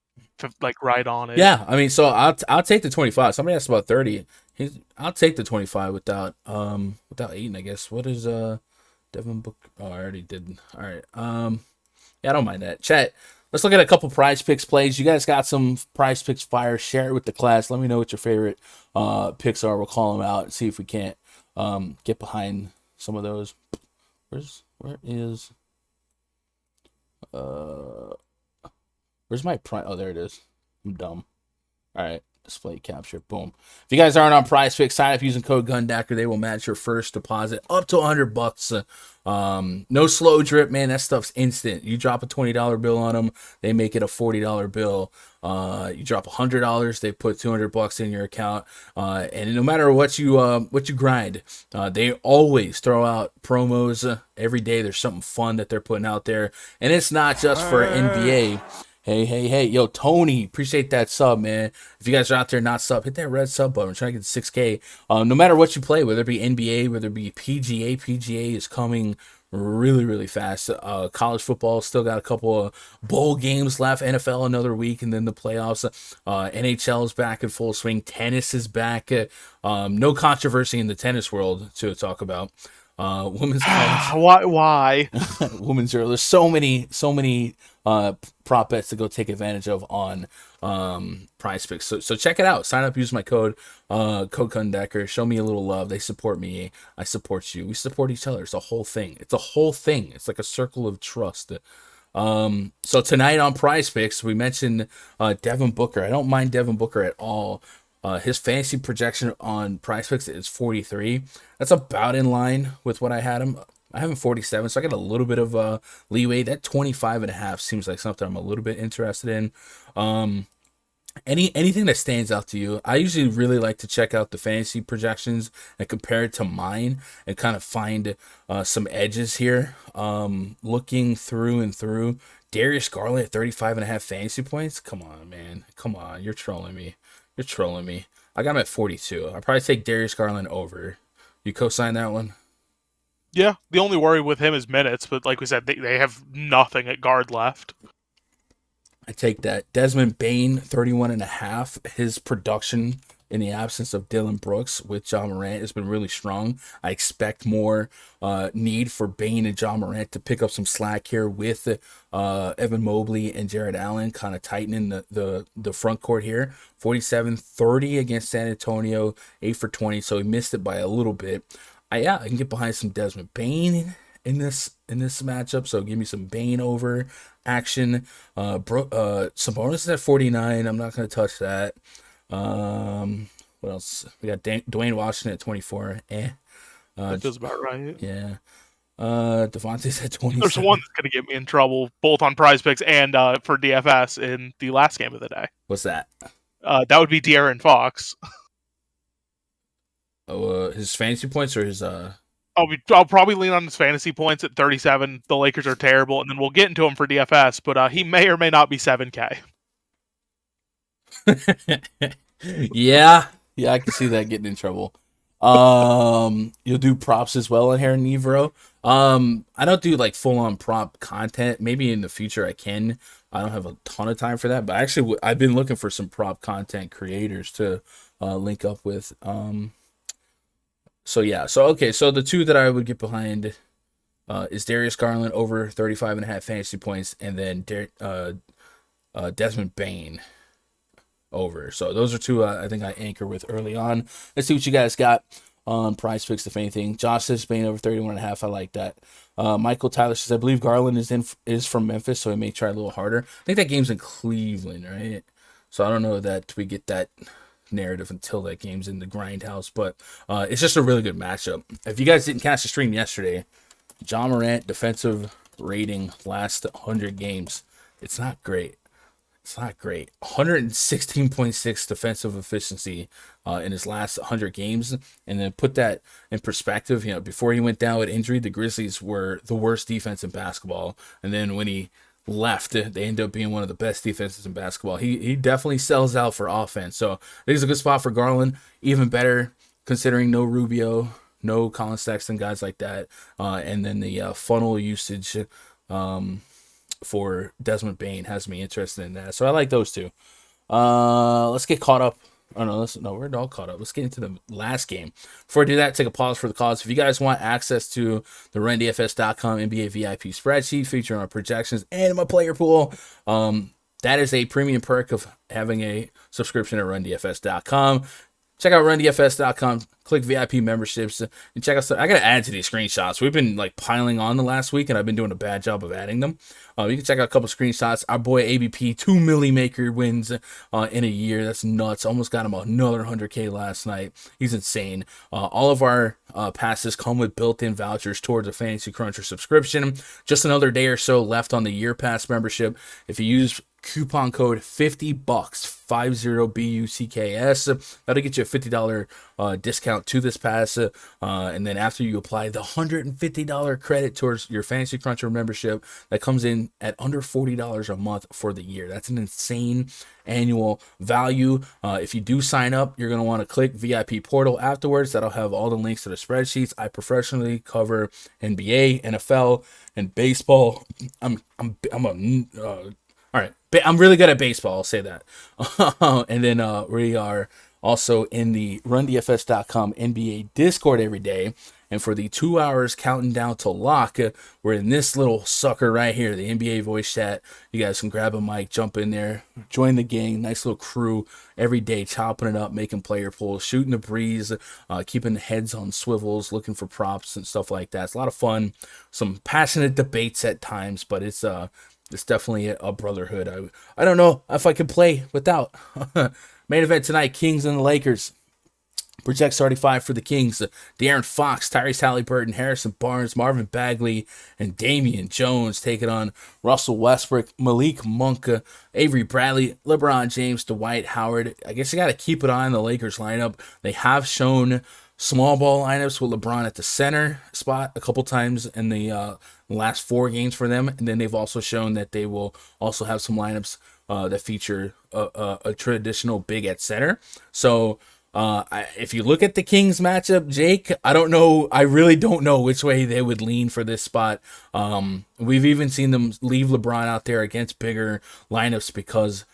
like right on it. Yeah, I mean, so I'll take the 25. Somebody asked about 30. I'll take the 25 without eating, I guess. What is Devin Booker? Oh, I already did. All right. Yeah, I don't mind that. Chat. Let's look at a couple PrizePicks plays. You guys got some PrizePicks fire. Share it with the class. Let me know what your favorite picks are. We'll call them out and see if we can't get behind some of those. Where's my prime? Oh, there it is. I'm dumb. All right. Display capture. Boom. If you guys aren't on PrizePicks, sign up using code GUNDACKER. They will match your first deposit up to $100. No slow drip, man. That stuff's instant. You drop a $20 bill on them, they make it a $40 bill. You drop $100, they put $200 in your account. And no matter what you grind, they always throw out promos every day. There's something fun that they're putting out there, and it's not just for NBA. Hey. Yo, Tony, appreciate that sub, man. If you guys are out there not sub, hit that red sub button. We're trying to get to 6K. No matter what you play, whether it be NBA, whether it be PGA is coming really, really fast. College football still got a couple of bowl games left. NFL another week, and then the playoffs. NHL is back in full swing. Tennis is back. No controversy in the tennis world to talk about. Women's college. Why? Women's Euro. There's so many prop bets to go take advantage of on PrizePicks. So check it out. Sign up. Use my code GUNDACKER. Show me a little love. They support me. I support you. We support each other. It's a whole thing. It's like a circle of trust. So tonight on PrizePicks, we mentioned Devin Booker. I don't mind Devin Booker at all. His fantasy projection on PrizePicks is 43. That's about in line with what I had him. I have him 47, so I got a little bit of leeway. That 25.5 seems like something I'm a little bit interested in. Anything that stands out to you? I usually really like to check out the fantasy projections and compare it to mine and kind of find some edges here. Looking through and through, Darius Garland at 35.5 fantasy points. Come on, man. Come on. You're trolling me. I got him at 42. I'll probably take Darius Garland over. You co-sign that one? Yeah, the only worry with him is minutes, but like we said, they have nothing at guard left. I take that. Desmond Bane, 31.5. His production in the absence of Dylan Brooks with Ja Morant has been really strong. I expect more need for Bane and Ja Morant to pick up some slack here with Evan Mobley and Jared Allen kind of tightening the front court here. 47-30 against San Antonio, 8 for 20, so he missed it by a little bit. I can get behind some Desmond Bane in this matchup. So give me some Bane over action. Sabonis is at 49. I'm not going to touch that. What else? We got Dwayne Washington at 24. That feels about right. Yeah. Devontae's at 27. There's one that's going to get me in trouble, both on PrizePicks and for DFS in the last game of the day. What's that? That would be De'Aaron Fox. Oh, his fantasy points or his I'll probably lean on his fantasy points at 37. The Lakers are terrible, and then we'll get into him for DFS, but he may or may not be 7K. Yeah, I can see that getting in trouble. You'll do props as well in here, Nevro. I don't do like full on prop content. Maybe in the future I can. I don't have a ton of time for that, but actually I've been looking for some prop content creators to link up with. So the two that I would get behind is Darius Garland over 35.5 fantasy points, and then Desmond Bane over. So those are two I think I anchor with early on. Let's see what you guys got on PrizePicks, if anything. Josh says Bane over 31.5. I like that. Michael Tyler says, I believe Garland is from Memphis, so he may try a little harder. I think that game's in Cleveland, right? So I don't know that we get that narrative until that game's in the grindhouse, but it's just a really good matchup. If you guys didn't catch the stream yesterday, John Morant defensive rating last 100 games, it's not great. 116.6 defensive efficiency in his last 100 games. And then put that in perspective, before he went down with injury, the Grizzlies were the worst defense in basketball. And then when he left, they ended up being one of the best defenses in basketball. He definitely sells out for offense. So I think it's a good spot for Garland. Even better considering no Rubio, no Colin Sexton, guys like that. And then the funnel usage for Desmond Bane has me interested in that. So I like those two. Let's get caught up. Oh, no, we're all caught up. Let's get into the last game. Before I do that, take a pause for the cause. If you guys want access to the RunDFS.com NBA VIP spreadsheet featuring our projections and my player pool, that is a premium perk of having a subscription at RunDFS.com. Check out RunDFS.com, click VIP memberships, and check out. I got to add to these screenshots. We've been like piling on the last week, and I've been doing a bad job of adding them. You can check out a couple screenshots. Our boy ABP, 2 milli maker wins in a year. That's nuts. Almost got him another 100K last night. He's insane. All of our passes come with built-in vouchers towards a Fantasy Cruncher subscription. Just another day or so left on the year pass membership. If you use coupon code $50, 50BUCKS. That'll get you a $50 discount to this pass. And then after you apply the $150 credit towards your Fantasy Cruncher membership, that comes in at under $40 a month for the year. That's an insane annual value. If you do sign up, you're going to want to click VIP portal afterwards. That'll have all the links to the spreadsheets. I professionally cover NBA, NFL, and baseball. All right, I'm really good at baseball, I'll say that. And then we are also in the RunDFS.com NBA Discord every day. And for the 2 hours counting down to lock, we're in this little sucker right here, the NBA voice chat. You guys can grab a mic, jump in there, join the gang. Nice little crew every day, chopping it up, making player pools, shooting the breeze, keeping heads on swivels, looking for props and stuff like that. It's a lot of fun, some passionate debates at times, but it's definitely a brotherhood. I don't know if I could play without. Main event tonight, Kings and the Lakers. Project 35 for the Kings. De'Aaron Fox, Tyrese Halliburton, Harrison Barnes, Marvin Bagley, and Damian Jones taking on Russell Westbrook, Malik Monk, Avery Bradley, LeBron James, Dwight Howard. I guess you got to keep an eye on the Lakers lineup. They have shown small ball lineups with LeBron at the center spot a couple times in the last 4 games for them. And then they've also shown that they will also have some lineups that feature a traditional big at center. So if you look at the Kings matchup, Jake, I don't know. I really don't know which way they would lean for this spot. We've even seen them leave LeBron out there against bigger lineups because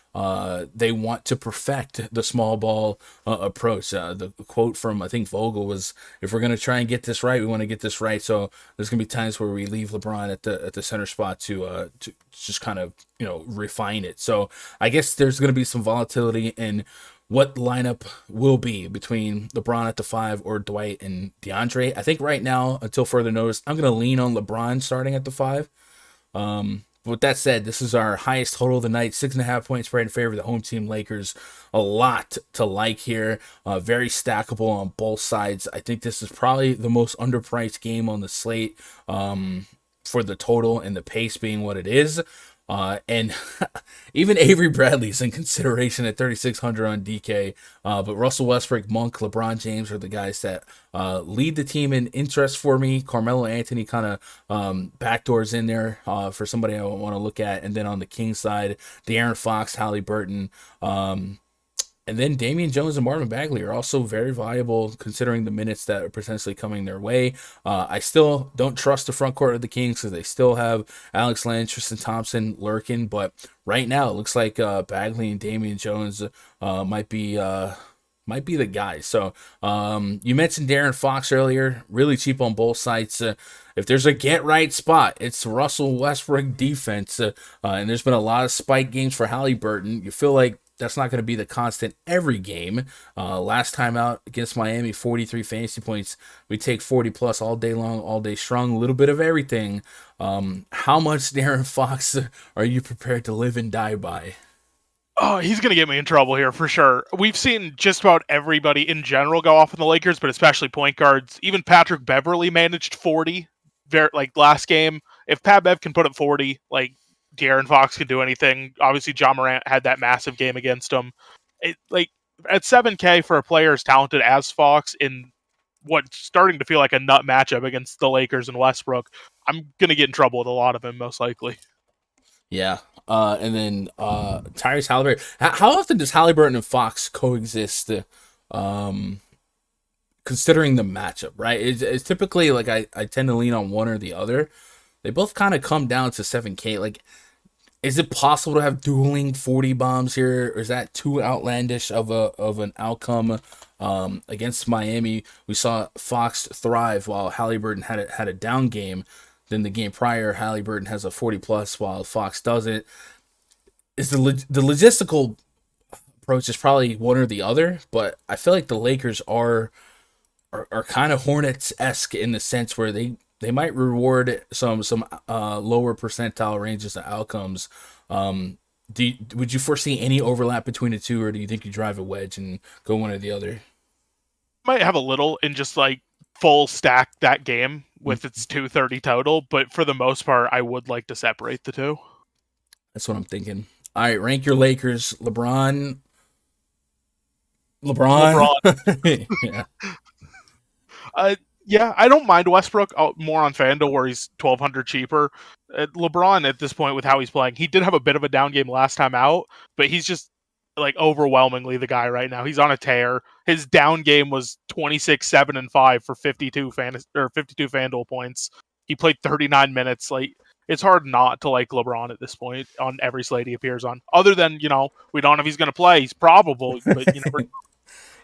they want to perfect the small ball approach. The quote from, I think, Vogel was, if we're going to try and get this right, we want to get this right. So there's going to be times where we leave LeBron at the center spot to just kind of, refine it. So I guess there's going to be some volatility in what lineup will be between LeBron at the 5 or Dwight and DeAndre. I think right now, until further notice, I'm going to lean on LeBron starting at the 5. With that said, this is our highest total of the night, 6.5 points spread in favor of the home team Lakers. A lot to like here. Very stackable on both sides. I think this is probably the most underpriced game on the slate for the total and the pace being what it is. And even Avery Bradley's in consideration at 3,600 on DK. But Russell Westbrook, Monk, LeBron James are the guys that lead the team in interest for me. Carmelo Anthony kind of backdoors in there for somebody I want to look at. And then on the Kings side, De'Aaron Fox, Halliburton, and then Damian Jones and Marvin Bagley are also very valuable considering the minutes that are potentially coming their way. I still don't trust the front court of the Kings because they still have Alex Len, Tristan Thompson lurking. But right now, it looks like Bagley and Damian Jones might be the guys. So you mentioned De'Aaron Fox earlier, really cheap on both sides. If there's a get right spot, it's Russell Westbrook defense. And there's been a lot of spike games for Halliburton. You feel like that's not going to be the constant every game. Last time out against Miami, 43 fantasy points. We take 40 plus all day long, all day strong, a little bit of everything. How much De'Aaron Fox are you prepared to live and die by? Oh, he's going to get me in trouble here for sure. We've seen just about everybody in general go off in the Lakers, but especially point guards. Even Patrick Beverley managed 40 last game. If Pat Bev can put up 40, De'Aaron Fox can do anything. Obviously, Ja Morant had that massive game against him. At 7K for a player as talented as Fox in what's starting to feel like a nut matchup against the Lakers and Westbrook, I'm going to get in trouble with a lot of him, most likely. Yeah. And then Tyrese Halliburton. How often does Halliburton and Fox coexist considering the matchup, right? It's typically I tend to lean on one or the other. They both kind of come down to 7K. Is it possible to have dueling 40 bombs here, or is that too outlandish of an outcome? Against Miami, we saw Fox thrive while Halliburton had a down game. Then the game prior, Halliburton has a 40 plus while Fox doesn't. Is the logistical approach is probably one or the other, but I feel like the Lakers are kind of Hornets-esque in the sense where they might reward some lower percentile ranges of outcomes. Would you foresee any overlap between the two, or do you think you drive a wedge and go one or the other? Might have a little in just full stack that game with its 230 total, but for the most part, I would like to separate the two. That's what I'm thinking. All right, rank your Lakers. LeBron. Yeah. Yeah, I don't mind Westbrook more on Fanduel where he's 1,200 cheaper. LeBron at this point with how he's playing, he did have a bit of a down game last time out, but he's just overwhelmingly the guy right now. He's on a tear. His down game was 26, 7, and 5 for 52 Fanduel points. He played 39 minutes. It's hard not to like LeBron at this point on every slate he appears on. Other than, we don't know if he's going to play. He's probable, but you never know.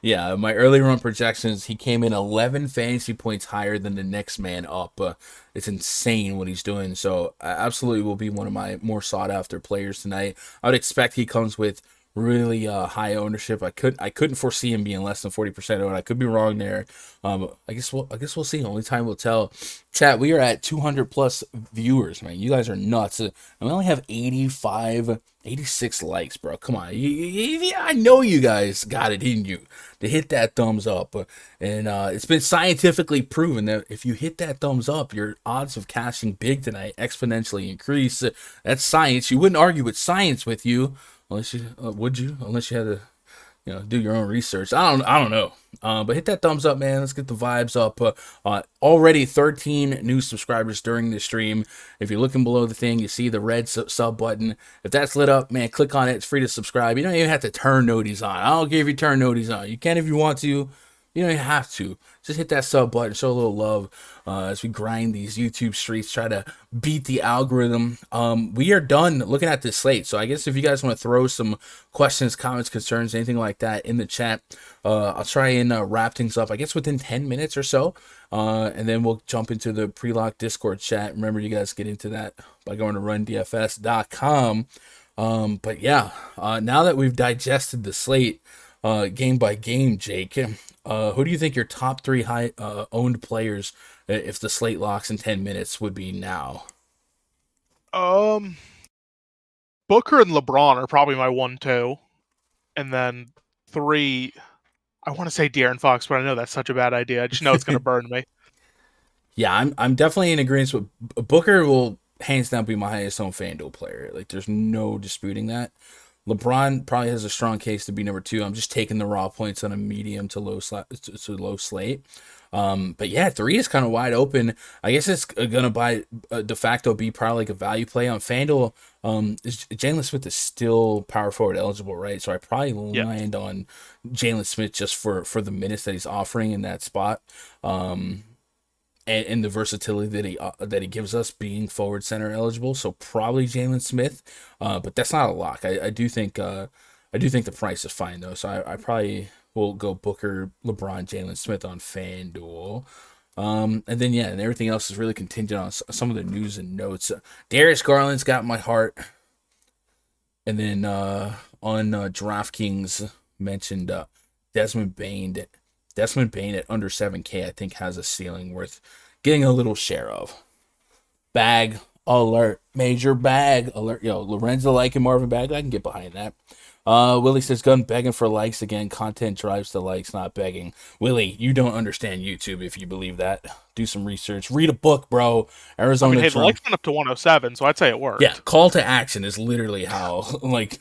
Yeah, my early run projections, he came in 11 fantasy points higher than the next man up. It's insane what he's doing. So absolutely will be one of my more sought after players tonight. I would expect he comes with really high ownership. I couldn't foresee him being less than 40% owned. I could be wrong there. I guess we'll see. Only time will tell. Chat, we are at 200 plus viewers, man. You guys are nuts. And we only have 86 likes, bro. Come on. I know you guys got it in you to hit that thumbs up. And it's been scientifically proven that if you hit that thumbs up, your odds of cashing big tonight exponentially increase. That's science. You wouldn't argue with science with you. Unless you would you? Unless you had to, do your own research. I don't know. But hit that thumbs up, man. Let's get the vibes up. Already 13 new subscribers during the stream. If you're looking below the thing, you see the red sub button. If that's lit up, man, click on it. It's free to subscribe. You don't even have to turn noties on. I don't care if you turn noties on. You can if you want to. You don't even have to. Just hit that sub button, show a little love as we grind these YouTube streets, try to beat the algorithm. We are done looking at this slate. So I guess if you guys want to throw some questions, comments, concerns, anything like that in the chat, I'll try and wrap things up, I guess, within 10 minutes or so. And then we'll jump into the pre-lock Discord chat. Remember, you guys get into that by going to rundfs.com. But yeah, now that we've digested the slate, game by game, Jake. Who do you think your top three high owned players, if the slate locks in 10 minutes, would be now? Booker and LeBron are probably my 1-2. And then 3, I want to say De'Aaron Fox, but I know that's such a bad idea. I just know it's going to burn me. Yeah, I'm definitely in agreement with Booker. Will hands down be my highest owned FanDuel player. Like, there's no disputing that. LeBron probably has a strong case to be number 2. I'm just taking the raw points on a medium to low slate. But yeah, 3 is kind of wide open. I guess it's gonna de facto be probably like a value play on FanDuel. Jalen Smith is still power forward eligible, right? So I probably land on Jalen Smith just for the minutes that he's offering in that spot. And the versatility that he gives us being forward center eligible, so probably Jalen Smith, but that's not a lock. I do think the price is fine though, so I probably will go Booker, LeBron, Jalen Smith on FanDuel, and then and everything else is really contingent on some of the news and notes. Darius Garland's got my heart, and then on DraftKings mentioned Desmond Bane. Desmond Bane at under 7K, I think, has a ceiling worth getting a little share of. Bag alert. Major bag alert. Yo, Lorenzo liking Marvin Bag. I can get behind that. Willie says, gun begging for likes again. Content drives the likes, not begging. Willie, you don't understand YouTube if you believe that. Do some research. Read a book, bro. Arizona. The likes went up to 107, so I'd say it worked. Yeah, call to action is literally how, like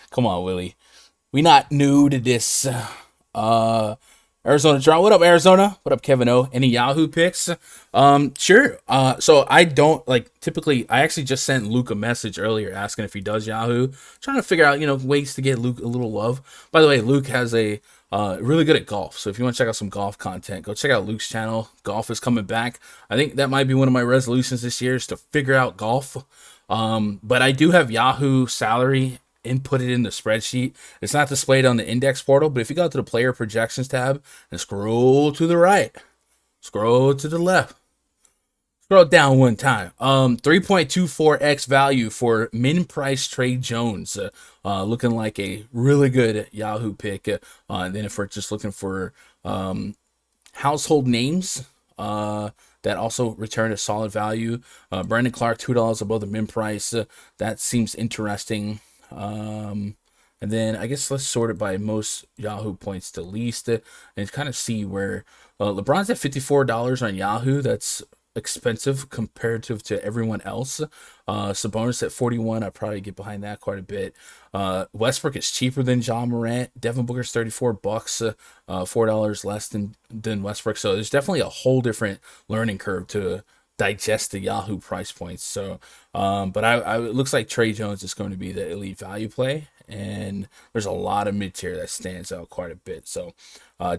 come on, Willie. We not new to this. Arizona John, what up, Arizona? What up, Kevin O? Any Yahoo picks? Sure. So I don't typically. I actually just sent Luke a message earlier asking if he does Yahoo, trying to figure out ways to get Luke a little love. By the way, Luke has a really good at golf. So if you want to check out some golf content, go check out Luke's channel. Golf is coming back. I think that might be one of my resolutions this year is to figure out golf. But I do have Yahoo salary input it in the spreadsheet. It's not displayed on the index portal, but if you go to the player projections tab and scroll to the right, scroll to the left, scroll down one time. 3.24x value for min price Trey Jones, looking like a really good Yahoo pick. And then if we're just looking for household names that also return a solid value, Brandon Clark $2 above the min price. That seems interesting. And then I guess let's sort it by most Yahoo points to least and kind of see where LeBron's at $54 on Yahoo. That's expensive comparative to everyone else. Sabonis at 41. I probably get behind that quite a bit. Westbrook is cheaper than John Morant. Devin Booker's $34, $4 less than Westbrook. So there's definitely a whole different learning curve to digest the Yahoo price points. So, but it looks like Trey Jones is going to be the elite value play, and there's a lot of mid tier that stands out quite a bit. So,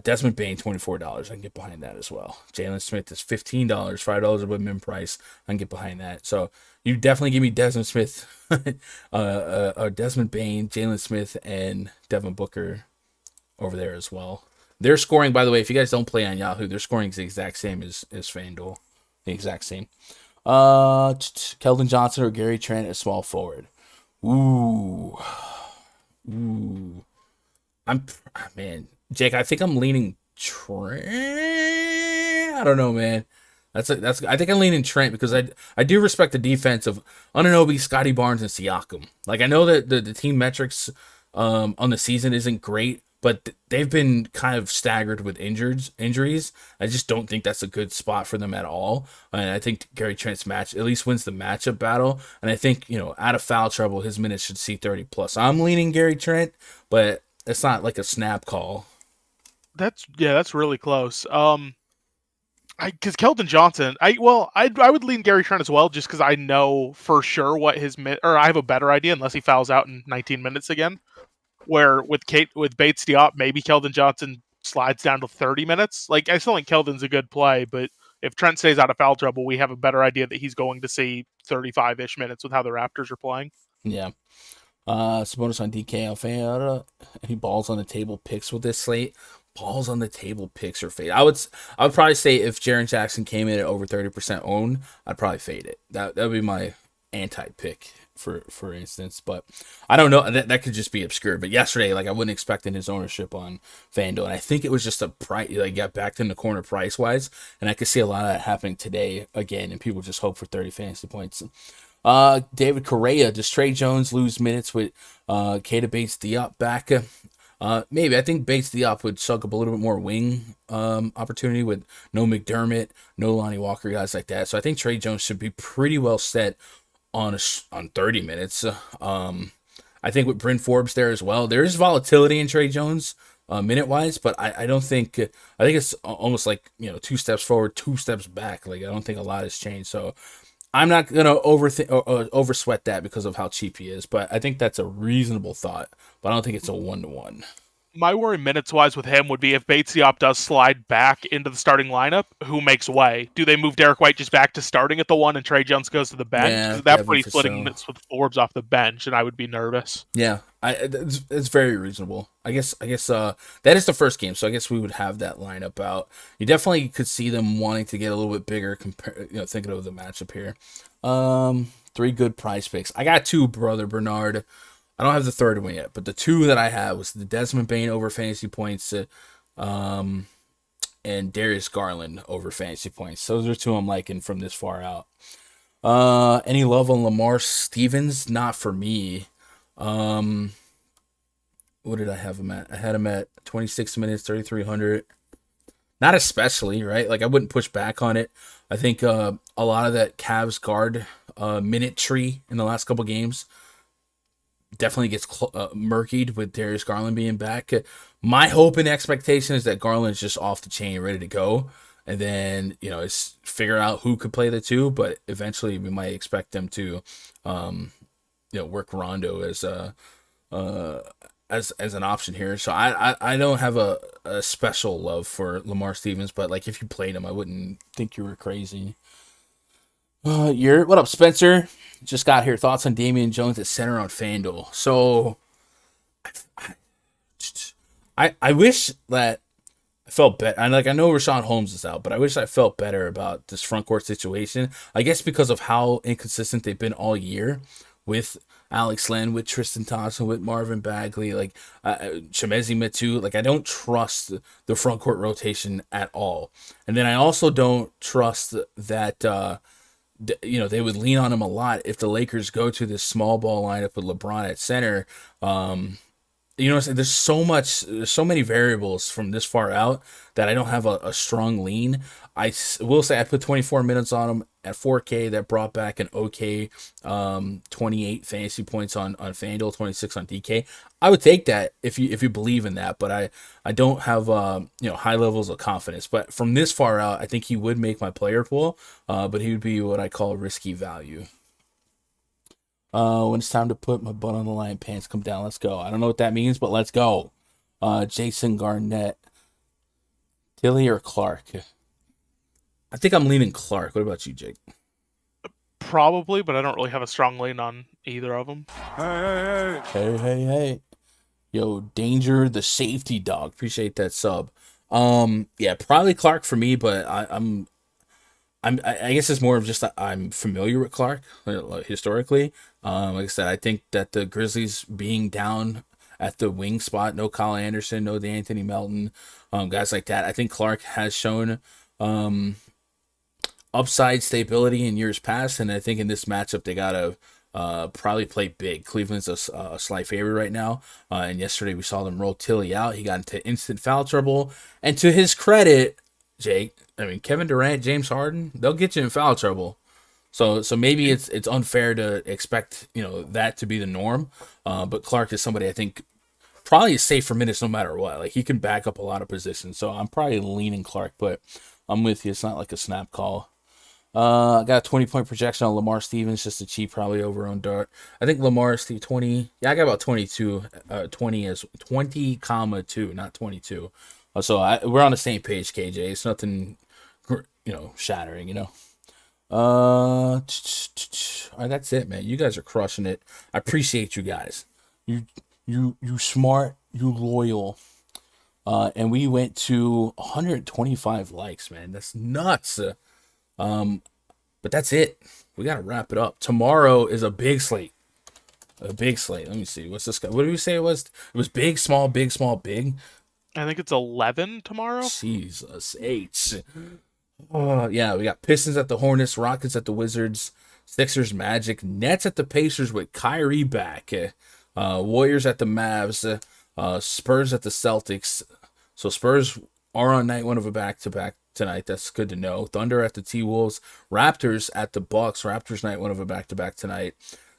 Desmond Bane $24, I can get behind that as well. Jalen Smith is $15, $5 above min price, I can get behind that. So, you definitely give me Desmond Smith, Desmond Bane, Jalen Smith, and Devin Booker over there as well. Their scoring, by the way, if you guys don't play on Yahoo, their scoring is the exact same as Fanduel. The exact same. Keldon Johnson or Gary Trent at small forward. Ooh. Jake, I think I'm leaning Trent. I don't know, man. I think I'm leaning Trent because I do respect the defense of Anunoby, Scotty Barnes, and Siakam. Like, I know that the team metrics on the season isn't great, but they've been kind of staggered with injuries. I just don't think that's a good spot for them at all. And I think Gary Trent's match at least wins the matchup battle. And I think, out of foul trouble, his minutes should see 30 plus. I'm leaning Gary Trent, but it's not like a snap call. That's really close. Because Keldon Johnson, I would lean Gary Trent as well, just because I know for sure what I have a better idea unless he fouls out in 19 minutes again. Where with Bates Diop, maybe Keldon Johnson slides down to 30 minutes. Like, I still think Keldon's a good play, but if Trent stays out of foul trouble, we have a better idea that he's going to see 35-ish minutes with how the Raptors are playing. Yeah. Sabonis on DK Alfredo. Any balls on the table picks with this slate? Balls on the table picks or fade. I would probably say if Jaren Jackson came in at over 30% owned, I'd probably fade it. That would be my anti-pick for instance, but I don't know, that could just be obscure. But yesterday, like, I wasn't expecting his ownership on FanDuel, and I think it was just a price, like, got backed in the corner price wise, and I could see a lot of that happening today again, and people just hope for 30 fantasy points. David Correa, does Trey Jones lose minutes with Keita Bates-Diop back? Maybe. I think Bates-Diop would suck up a little bit more wing opportunity with no McDermott, no Lonnie Walker, guys like that. So I think Trey Jones should be pretty well set on 30 minutes. I think with Bryn Forbes there as well, there is volatility in Trey Jones minute wise, but I don't think, I think it's almost like, 2 steps forward, 2 steps back. Like, I don't think a lot has changed. So I'm not gonna oversweat that because of how cheap he is, but I think that's a reasonable thought. But I don't think it's a 1-to-1. My worry minutes-wise with him would be if Bates-Diop does slide back into the starting lineup, who makes way? Do they move Derek White just back to starting at the 1 and Trey Jones goes to the bench? Yeah, That's pretty splitting minutes with Forbes off the bench, and I would be nervous. Yeah, it's very reasonable. I guess that is the first game, so I guess we would have that lineup out. You definitely could see them wanting to get a little bit bigger, thinking of the matchup here. 3 good prize picks. I got 2, brother Bernard. I don't have the third one yet, but the 2 that I had was the Desmond Bane over fantasy points, and Darius Garland over fantasy points. Those are 2 I'm liking from this far out. Any love on Lamar Stevens? Not for me. What did I have him at? I had him at 26 minutes, 3,300. Not especially, right? Like, I wouldn't push back on it. I think a lot of that Cavs guard minute tree in the last couple games definitely gets murkied with Darius Garland being back. My hope and expectation is that Garland's just off the chain, ready to go. And then, it's figure out who could play the 2, but eventually we might expect them to, work Rondo as an option here. So I don't have a special love for Lamar Stevens, but, like, if you played him, I wouldn't think you were crazy. What up, Spencer? Just got here. Thoughts on Damian Jones at center on FanDuel. So I wish that I felt better. I know Rashawn Holmes is out, but I wish I felt better about this front court situation. I guess because of how inconsistent they've been all year with Alex Len, with Tristan Thompson, with Marvin Bagley, like Chemezi Metu. Like, I don't trust the front court rotation at all. And then I also don't trust that they would lean on him a lot if the Lakers go to this small ball lineup with LeBron at center. There's so many variables from this far out that I don't have a strong lean. I will say I put 24 minutes on him at 4K. That brought back an okay 28 fantasy points on FanDuel, 26 on DK. I would take that if you believe in that, but I don't have high levels of confidence. But from this far out, I think he would make my player pool, but he would be what I call risky value. When it's time to put my butt on the line, pants come down. Let's go. I don't know what that means, but let's go. Jason Garnett, Tilly or Clark? I think I'm leaning Clark. What about you, Jake? Probably, but I don't really have a strong lean on either of them. Hey. Yo, Danger, the safety dog. Appreciate that sub. Yeah, probably Clark for me, but I guess it's more of just that I'm familiar with Clark historically. Like I said, I think that the Grizzlies being down at the wing spot, no Kyle Anderson, no DeAnthony Melton, guys like that. I think Clark has shown upside stability in years past, and I think in this matchup they gotta probably play big. Cleveland's a slight favorite right now, and yesterday we saw them roll Tilly out. He got into instant foul trouble, and to his credit, Jake, I mean, Kevin Durant, James Harden, they'll get you in foul trouble. So maybe it's unfair to expect that to be the norm. But Clark is somebody I think probably is safe for minutes no matter what. Like, he can back up a lot of positions. So I'm probably leaning Clark, but I'm with you. It's not like a snap call. I got a 20-point projection on Lamar Stevens, just a cheap, probably over on Dart. I think Lamar Steve 20. Yeah, I got about 22. 20 as 20, comma 2, not 22. So we're on the same page, KJ. It's nothing, shattering, All right, that's it, man. You guys are crushing it. I appreciate you guys. You smart, you loyal. And we went to 125 likes, man. That's nuts. But that's it. We got to wrap it up. Tomorrow is a big slate. A big slate. Let me see. What's this guy? What did we say it was? It was big, small, big, small, big. I think it's 11 tomorrow. Jesus H. Yeah, we got Pistons at the Hornets, Rockets at the Wizards, Sixers, Magic, Nets at the Pacers with Kyrie back, Warriors at the Mavs, Spurs at the Celtics. So Spurs are on night one of a back-to-back tonight. That's good to know. Thunder at the T-Wolves, Raptors at the Bucks. Raptors night one of a back-to-back tonight.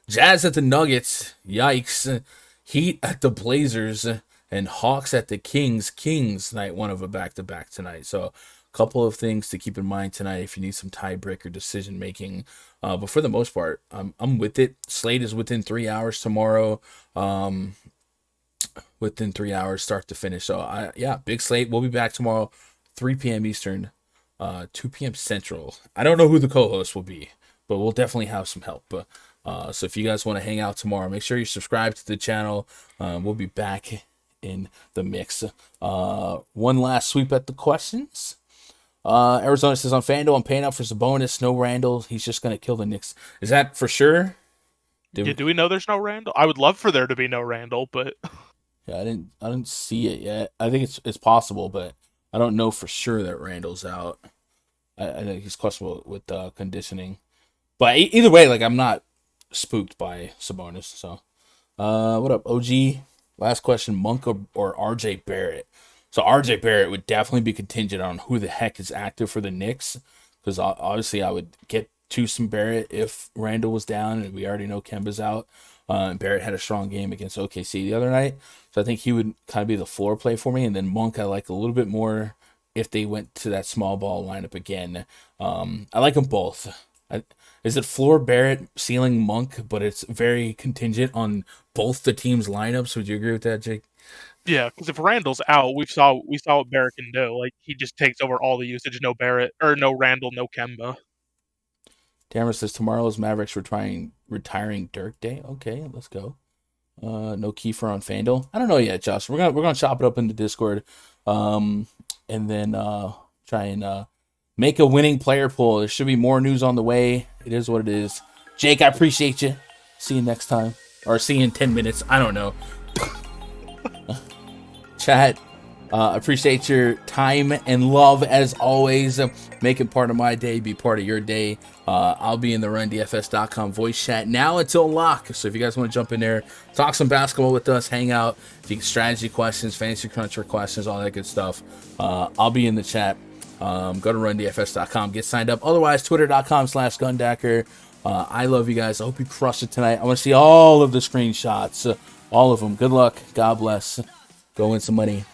Jazz at the Nuggets. Yikes. Heat at the Blazers. And Hawks at the Kings. Kings night one of a back-to-back tonight. So a couple of things to keep in mind tonight if you need some tiebreaker decision making. But for the most part, I'm with it. Slate is within 3 hours tomorrow. Within 3 hours, start to finish. So big slate. We'll be back tomorrow, 3 p.m. Eastern, 2 p.m. Central. I don't know who the co-host will be, but we'll definitely have some help. So if you guys want to hang out tomorrow, make sure you subscribe to the channel. We'll be back in the mix. One last sweep at the questions. Arizona says on Fanduel, I'm paying up for Sabonis. No Randall. He's just going to kill the Knicks. Is that for sure? Do we know there's no Randall? I would love for there to be no Randall, but yeah, I didn't see it yet. I think it's possible, but I don't know for sure that Randall's out. I think he's questionable with conditioning. But either way, like, I'm not spooked by Sabonis. So, what up, OG? Last question: Monk or RJ Barrett? So RJ Barrett would definitely be contingent on who the heck is active for the Knicks, because obviously I would get to some Barrett if Randall was down, and we already know Kemba's out. Barrett had a strong game against OKC the other night, so I think he would kind of be the floor play for me. And then Monk I like a little bit more if they went to that small ball lineup again. I like them both. Is it floor Barrett, ceiling Monk, but it's very contingent on both the teams' lineups? Would you agree with that, Jake? yeah, because if Randall's out, we saw what Barrett can do. Like, he just takes over all the usage. No Barrett or no Randall, no Kemba. Tamara says tomorrow's Mavericks retiring Dirk Day. Okay, let's go. No Kiefer on Fanduel. I don't know yet, Josh. We're gonna chop it up in the Discord, and then try and make a winning player pool. There should be more news on the way. It is what it is. Jake, I appreciate you. See you next time, or see you in 10 minutes. I don't know. Chat. Appreciate your time and love as always. Make it part of my day, be part of your day. I'll be in the RunDFS.com voice chat now until lock. So if you guys want to jump in there, talk some basketball with us, hang out, if you strategy questions, fantasy cruncher questions, all that good stuff, I'll be in the chat. Go to RunDFS.com, get signed up. Otherwise, Twitter.com/Gundacker. I love you guys. I hope you crush it tonight. I want to see all of the screenshots, all of them. Good luck. God bless. Go win some money.